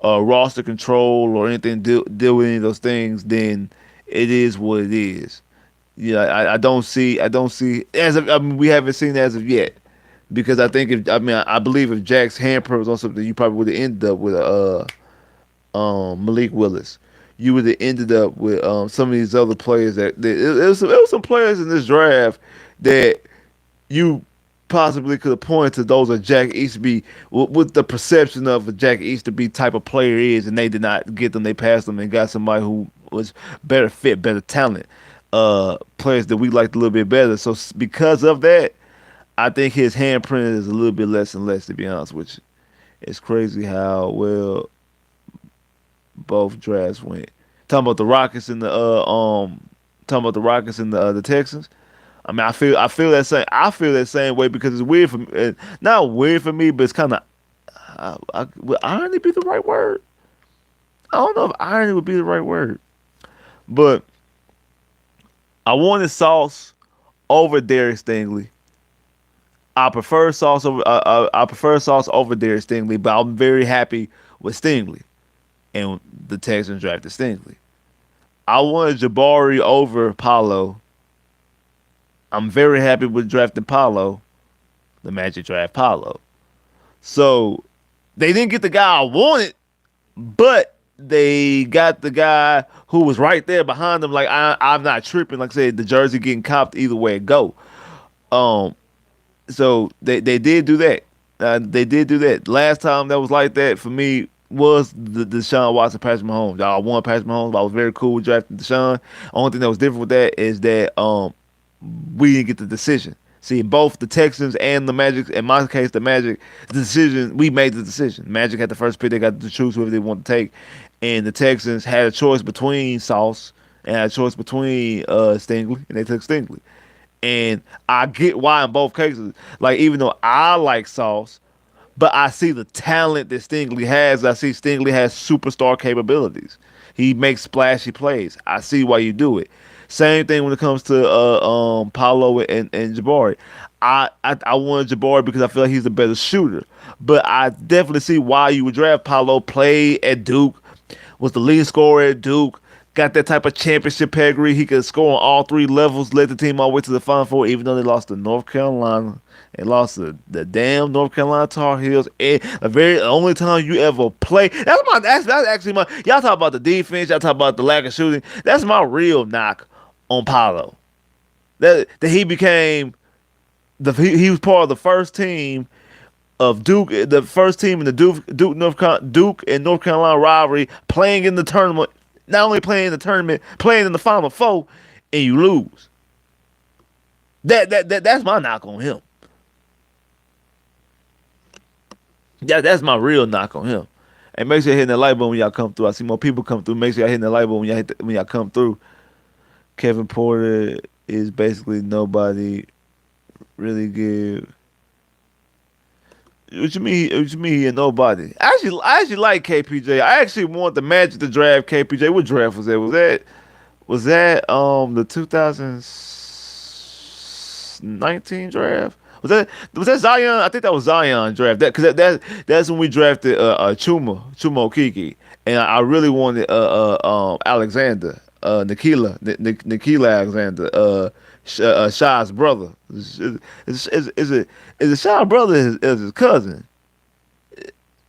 roster control or anything deal with any of those things, then it is what it is. Yeah, I don't see as of, I mean, we haven't seen it as of yet because I think if I mean I believe if Jack's handprint was on something, you probably would have ended up with a Malik Willis. You would have ended up with some of these other players it was some players in this draft that you possibly could have pointed to those of Jack Easterby with the perception of a Jack Easterby type of player is, and they did not get them. They passed them and got somebody who was better fit, better talent, players that we liked a little bit better. So because of that, I think his handprint is a little bit less and less. To be honest with you, it's crazy how well both drafts went. Talking about the Rockets and talking about the Rockets and the Texans. I mean, I feel that same way because it's weird for me. Not weird for me, but it's kind of would irony be the right word? I don't know if irony would be the right word, but I wanted Sauce over Darius Stingley. I prefer Sauce over Darius Stingley, but I'm very happy with Stingley, and the Texans drafted Stingley. I wanted Jabari over Paulo. I'm very happy with drafting Paulo. The Magic draft Paulo. So they didn't get the guy I wanted, but they got the guy who was right there behind them. Like I'm not tripping. Like I said, the jersey getting copped either way it go. Um, so they did do that. They did do that. Last time that was like that for me was the Deshaun Watson, Patrick Mahomes. I won Patrick Mahomes. I was very cool with drafting Deshaun. Only thing that was different with that is that we didn't get the decision. See, both the Texans and the Magic, in my case, the Magic, the decision, we made the decision. Magic had the first pick, they got to choose whoever they want to take. And the Texans had a choice between Sauce and had a choice between Stingley, and they took Stingley. And I get why in both cases. Like, even though I like Sauce, but I see the talent that Stingley has. I see Stingley has superstar capabilities. He makes splashy plays. I see why you do it. Same thing when it comes to Paolo and Jabari. I wanted Jabari because I feel like he's a better shooter. But I definitely see why you would draft Paolo. Played at Duke, was the lead scorer at Duke, got that type of championship pedigree. He could score on all three levels, led the team all the way to the Final Four, even though they lost to North Carolina. They lost to the damn North Carolina Tar Heels. And the only time you ever play. That's actually my. Y'all talk about the defense. Y'all talk about the lack of shooting. That's my real knock on Paolo. That he became he was part of the first team of Duke, the first team in the Duke and North Carolina rivalry, playing in the tournament. Not only playing in the tournament, playing in the Final Four, and you lose. That's my knock on him. That's my real knock on him. And make sure you're hitting the light button when y'all come through. I see more people come through. Make sure y'all hitting the light button when y'all come through. Kevin Porter is basically nobody really give. What you mean? What you mean he a nobody? I actually like KPJ. I actually want the Magic to draft KPJ. What draft was that? Was that the 2019 draft? Was that Zion? I think that was Zion draft. That's when we drafted Chuma Okiki, and I really wanted Alexander, Nikhil Alexander, Shai's brother. Is it Shai's brother? Is his cousin?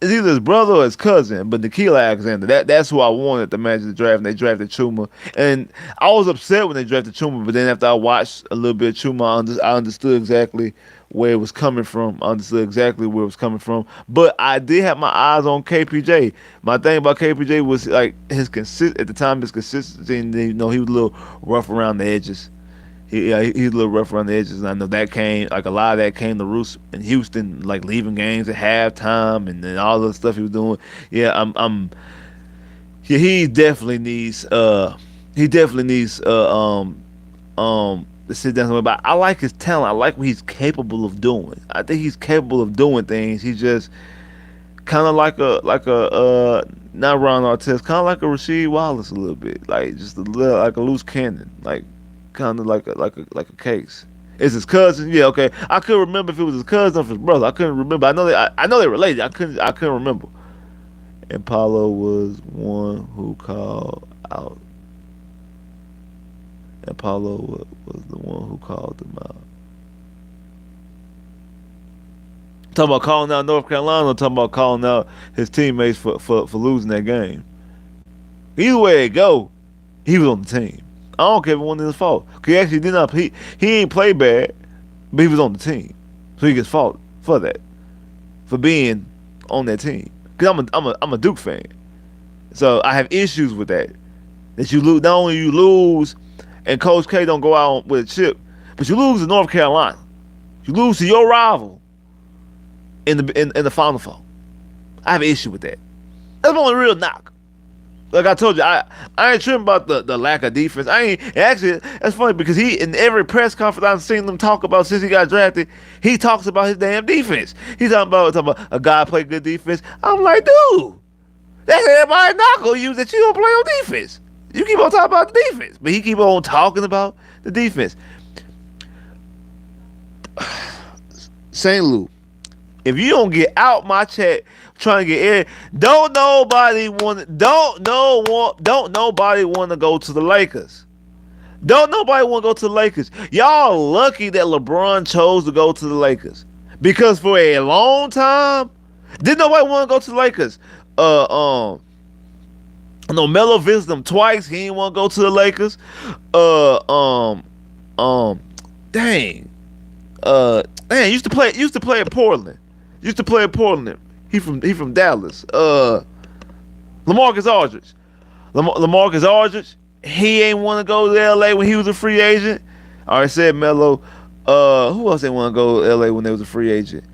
It's either his brother or his cousin, but Nikhil Alexander. That's who I wanted to Magic the draft, and they drafted Chuma. And I was upset when they drafted Chuma, but then after I watched a little bit of Chuma, I understood exactly where it was coming from. I understood exactly where it was coming from. But I did have my eyes on KPJ. My thing about KPJ was like at the time his consistency, and he was a little rough around the edges. He's a little rough around the edges, and I know that came like a lot of that came to roost in Houston, like leaving games at halftime and then all the stuff he was doing. Yeah, yeah, he definitely needs to sit down somewhere. But I like his talent. I like what he's capable of doing. I think he's capable of doing things. He's just kind of like a not Ron Artest, kind of like a Rasheed Wallace a little bit, like just a little like a loose cannon, like kind of like a case. It's his cousin, yeah, okay. I couldn't remember if it was his cousin or his brother. I couldn't remember. I know they related. I couldn't remember. And Paulo was one who called out. And Paulo was the one who called them out. Talking about calling out North Carolina, or talking about calling out his teammates for losing that game. Either way it go, he was on the team. I don't care if it wasn't his fault. 'Cause he actually did not. He ain't play bad, but he was on the team, so he gets fault for that, for being on that team. Cause I'm a Duke fan, so I have issues with that. That you lose, not only you lose, and Coach K don't go out with a chip, but you lose to North Carolina. You lose to your rival in the Final Four. I have an issue with that. That's my only real knock. Like I told you, I ain't tripping about the lack of defense. I ain't actually. That's funny because he in every press conference I've seen them talk about since he got drafted, he talks about his damn defense. He's talking about a guy play good defense. I'm like, dude, that's everybody knock on you that you don't play on defense. You keep on talking about the defense, but he keep on talking about the defense. St. Louis, if you don't get out my chat trying to get in, don't nobody want to go to the Lakers. Don't nobody want to go to the Lakers. Y'all lucky that LeBron chose to go to the Lakers. Because for a long time, didn't nobody want to go to the Lakers. No, Melo visited them twice. He didn't want to go to the Lakers. Dang. Used to play at Portland. Used to play at Portland. He from Dallas. LaMarcus Aldridge. LaMarcus Aldridge. He ain't want to go to LA when he was a free agent. I already said Melo. Who else ain't want to go to LA when they was a free agent?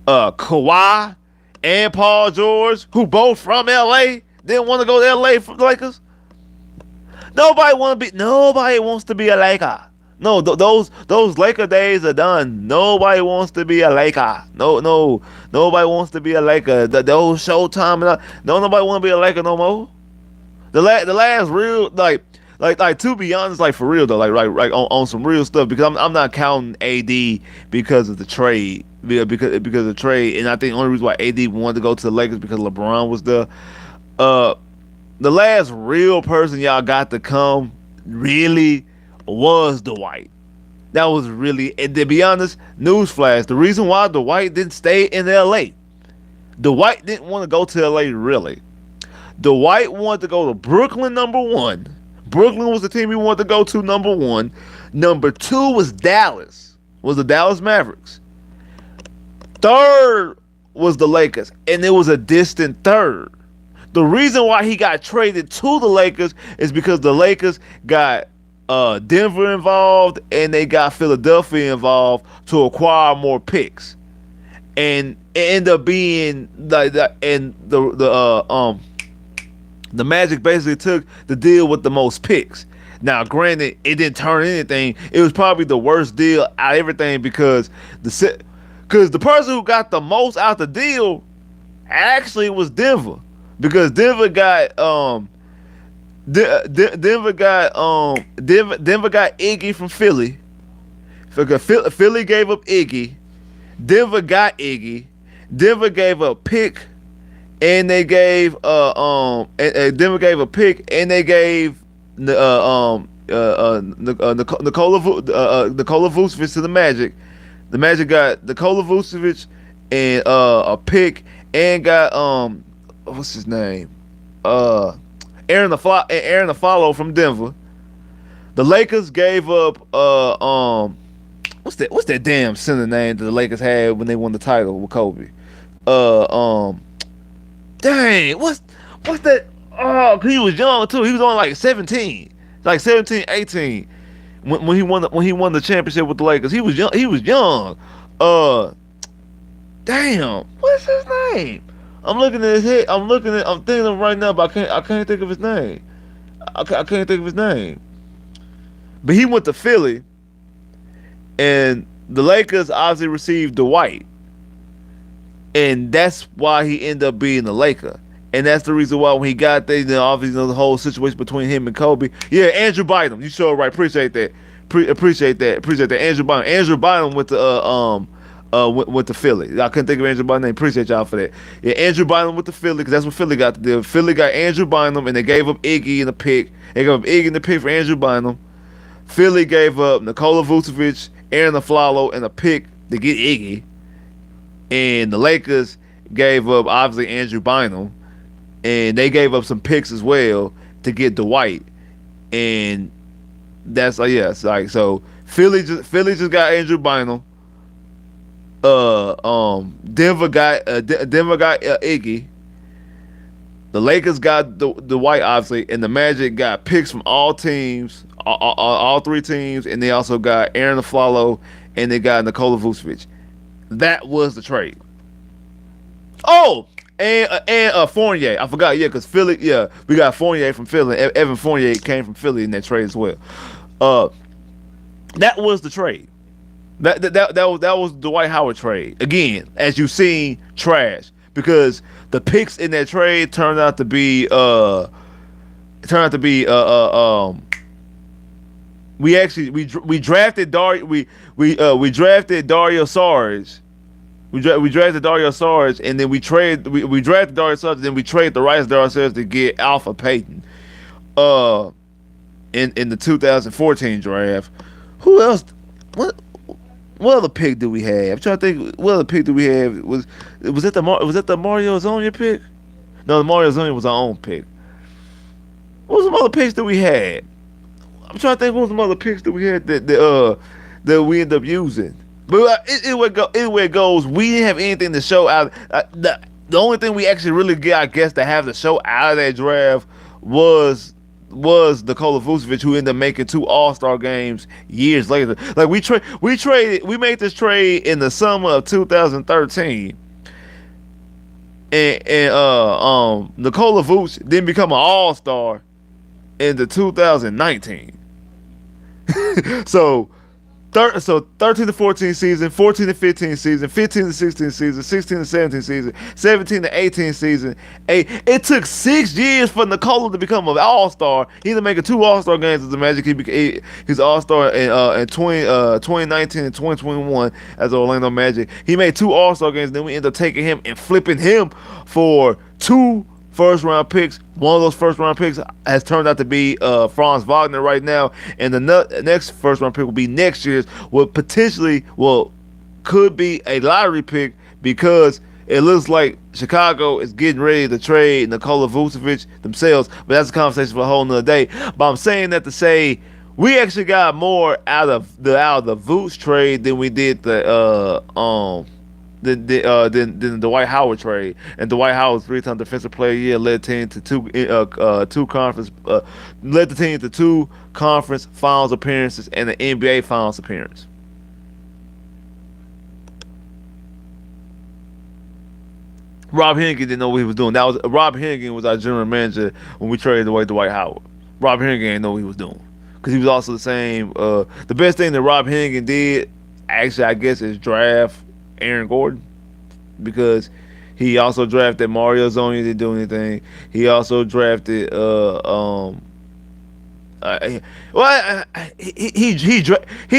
Kawhi and Paul George, who both from LA, didn't want to go to LA for the Lakers. Nobody wants to be a Laker. No, those Laker days are done. Nobody wants to be a Laker. No, nobody wants to be a Laker. Those Showtime, nobody want to be a Laker no more. The last real like to be honest, like for real though, like on some real stuff, because I'm not counting AD because of the trade, because of the trade, and I think the only reason why AD wanted to go to the Lakers because LeBron was there. The last real person y'all got to come really was Dwight. That was really, and to be honest, newsflash, the reason why Dwight didn't stay in LA, Dwight didn't want to go to LA really. Dwight wanted to go to Brooklyn, number one. Brooklyn was the team he wanted to go to, number one. Number two was Dallas, was the Dallas Mavericks. Third was the Lakers, and it was a distant third. The reason why he got traded to the Lakers is because the Lakers got Denver involved and they got Philadelphia involved to acquire more picks, and it ended up being the Magic basically took the deal with the most picks. Now, granted, it didn't turn anything. It was probably the worst deal out of everything because the person who got the most out the deal actually was Denver, because Denver got Denver got Iggy from Philly. Philly gave up Iggy. Denver got Iggy. Denver gave a pick, and they gave Denver gave a pick, and they gave Nikola Vucevic to the Magic. The Magic got Nikola Vucevic and a pick, and got what's his name? Aaron Aflalo from Denver. The Lakers gave up what's that damn center name that the Lakers had when they won the title with Kobe? Dang, what's that? Oh, he was young too. He was only like 17, 18 when he won the championship with the Lakers. He was young. Damn, what's his name? I'm looking at his head. I'm thinking of him right now, but I can't think of his name. I can't think of his name. But he went to Philly, and the Lakers obviously received Dwight, and that's why he ended up being a Laker. And that's the reason why when he got there, obviously the whole situation between him and Kobe. Yeah, Andrew Bynum, you sure right. Appreciate that. Appreciate that. Appreciate that. Andrew Bynum. Andrew Bynum went to Philly. I couldn't think of Andrew Bynum name. Appreciate y'all for that. Yeah, Andrew Bynum with the Philly because that's what Philly got to do. Philly got Andrew Bynum and they gave up Iggy in the pick. They gave up Iggy in the pick for Andrew Bynum. Philly gave up Nikola Vucevic, Aaron Aflalo, and a pick to get Iggy. And the Lakers gave up obviously Andrew Bynum, and they gave up some picks as well to get Dwight. And that's yeah, it's like so Philly just got Andrew Bynum. Denver got Iggy. The Lakers got the White obviously, and the Magic got picks from all teams, all three teams, and they also got Aaron Aflalo, and they got Nikola Vucevic. That was the trade. Oh, and Fournier, I forgot, yeah, because Philly, yeah, we got Fournier from Philly. Evan Fournier came from Philly in that trade as well. Uh, that was the trade. That was the Dwight Howard trade. Again, as you've seen, trash because the picks in that trade we actually we drafted we drafted Dario Saric. We drafted Dario Saric, and then we drafted Dario Saric, and then we traded the rights to Dario Saric to get Alpha Payton. In the 2014 draft, who else? What other pick do we have? I'm trying to think. What other pick do we have? Was that the Mario Zonia pick? No, the Mario Zonia was our own pick. What was some other picks that we had? I'm trying to think. What was some other picks that we had that we ended up using? But anyway it goes. We didn't have anything to show out. The only thing we actually really get, I guess, to have to show out of that draft was Nikola Vucevic, who ended up making 2 All-Star games years later. Like we made this trade in the summer of 2013, and Nikola Vucevic didn't become an All-Star in the 2019. So 13 to 14 season, 14 to 15 season, 15 to 16 season, 16 to 17 season, 17 to 18 season. It took 6 years for Nikola to become an All-Star. He ended up making 2 All-Sar games as the Magic. He's All-Star in 2019 and 2021 as the Orlando Magic. He made 2 All-Star games, then we ended up taking him and flipping him for 2 first-round picks. One of those first-round picks has turned out to be Franz Wagner right now, and the next first-round pick will be next year's. Could be a lottery pick because it looks like Chicago is getting ready to trade Nikola Vucevic themselves. But that's a conversation for a whole nother day. But I'm saying that to say we actually got more out of the Vuce trade than we did than the Dwight Howard trade. And Dwight Howard's 3-time defensive player of the year led the team to 2 conference finals appearances and an NBA finals appearance. Rob Hennigan didn't know what he was doing. Rob Hennigan was our general manager when we traded away Dwight Howard. Rob Hennigan didn't know what he was doing because he was also the same. The best thing that Rob Hennigan did, actually, I guess, is draft Aaron Gordon, because he also drafted Mario Zonia. Didn't do anything. He also drafted he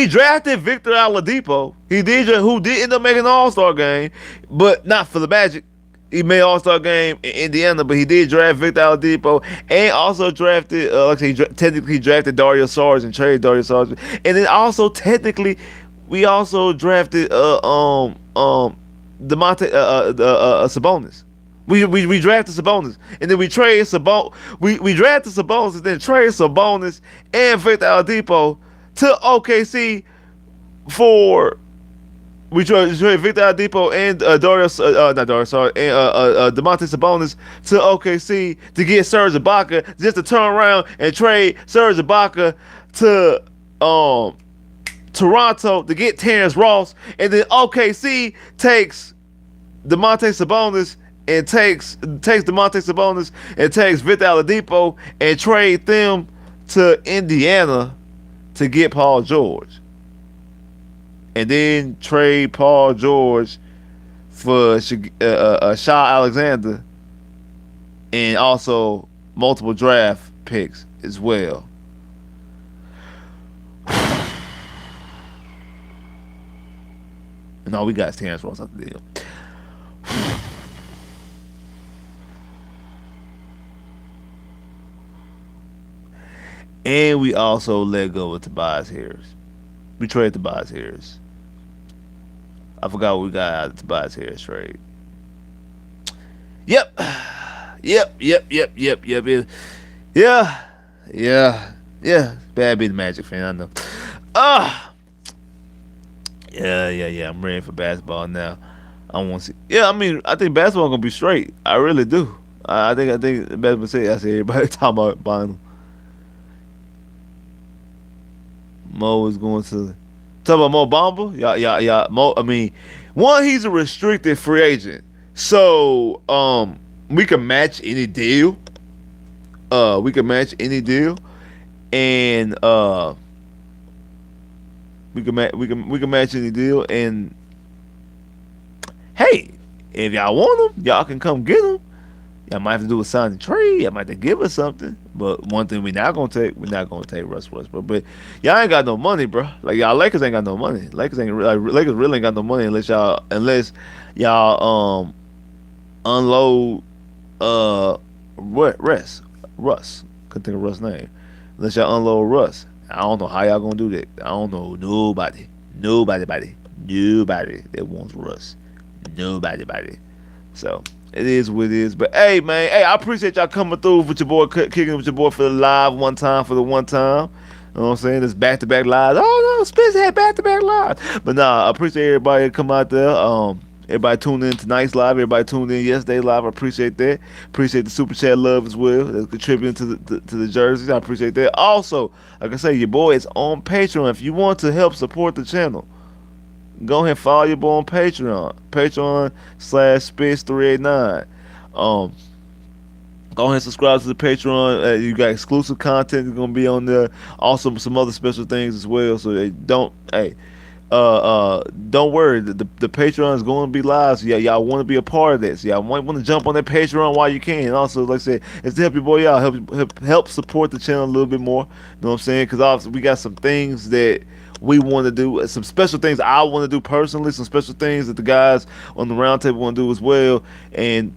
drafted Victor Oladipo. Who did end up making an All-Star game, but not for the Magic. He made All-Star game in Indiana, but he did draft Victor Oladipo, and also drafted technically drafted Dario Saric and traded Dario Saric, and then also technically we also drafted Demonte Sabonis. We drafted Sabonis, and then we traded Sabonis. We drafted Sabonis, and then traded Sabonis and Victor Oladipo to OKC for. We traded Victor Oladipo and Demonte Sabonis to OKC to get Serge Ibaka, just to turn around and trade Serge Ibaka to Toronto to get Terrence Ross, and then OKC takes Demonte Sabonis and takes Demonte Sabonis and takes Victor Oladipo and trade them to Indiana to get Paul George. and then trade Paul George for Shaw Alexander and also multiple draft picks as well. And all we got is Terrence Ross out the deal. And we also let go of Tobias Harris. We traded Tobias Harris. I forgot what we got out of Tobias Harris trade. Yep. Yep. Yeah. Yeah. Yeah. Bad being a Magic fan, I know. Ah. Yeah. I'm ready for basketball now. I want to see. Yeah, I mean, I think basketball gonna be straight. I really do. I think basketball say I see everybody talking about buying Mo is going to talk about Mo Bamba. Yeah. Mo. I mean, one, he's a restricted free agent, so we can match any deal. We can match any deal, and we can match any deal. And hey, if y'all want him, y'all can come get him. Y'all might have to do a sign and trade. Y'all might have to give us something. But one thing we're not gonna take Russ Westbrook. But y'all ain't got no money, bro. Like y'all Lakers ain't got no money. Lakers really ain't got no money unless y'all unload what Russ. Couldn't think of Russ' name. Unless y'all unload Russ. I don't know how y'all gonna do that. I don't know nobody that wants Russ. Nobody. So it is what it is. But hey, man, hey, I appreciate y'all coming through with your boy, kicking with your boy for the live one time for the one time. You know what I'm saying? It's back to back lives. Oh no, Spitz had back to back lives. But nah, I appreciate everybody that come out there. Everybody tuned in tonight's live. Everybody tuned in yesterday's live. I appreciate that. Appreciate the super chat love as well. That's contributing to the jerseys. I appreciate that. Also, like I say, your boy is on Patreon. If you want to help support the channel, go ahead and follow your boy on Patreon. Patreon/Spitz389. Um, Go ahead and subscribe to the Patreon. You got exclusive content that's gonna be on there. Also, some other special things as well. So don't worry. The Patreon is going to be live. So yeah, y'all want to be a part of this. Y'all want to jump on that Patreon while you can. And also, like I said, it's to help your boy out, help support the channel a little bit more. You know what I'm saying? Because obviously we got some things that we want to do, some special things I want to do personally, some special things that the guys on the roundtable want to do as well, and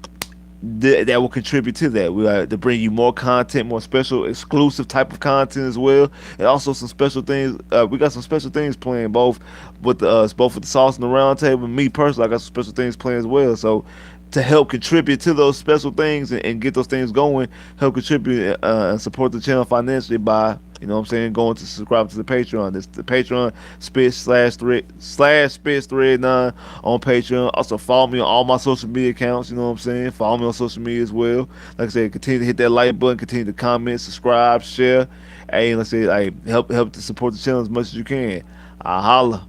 that will contribute to that. We are to bring you more content, more special, exclusive type of content as well, and also some special things. We got some special things playing both with the sauce and the round table. And me personally, I got some special things playing as well. So to help contribute to those special things and get those things going, help contribute and support the channel financially by, you know what I'm saying, going to subscribe to the Patreon. It's the Patreon Spitz/Spitz389 on Patreon. Also follow me on all my social media accounts, you know what I'm saying? Follow me on social media as well. Like I said, continue to hit that like button, continue to comment, subscribe, share. Hey, let's say, hey, help to support the channel as much as you can. I holla.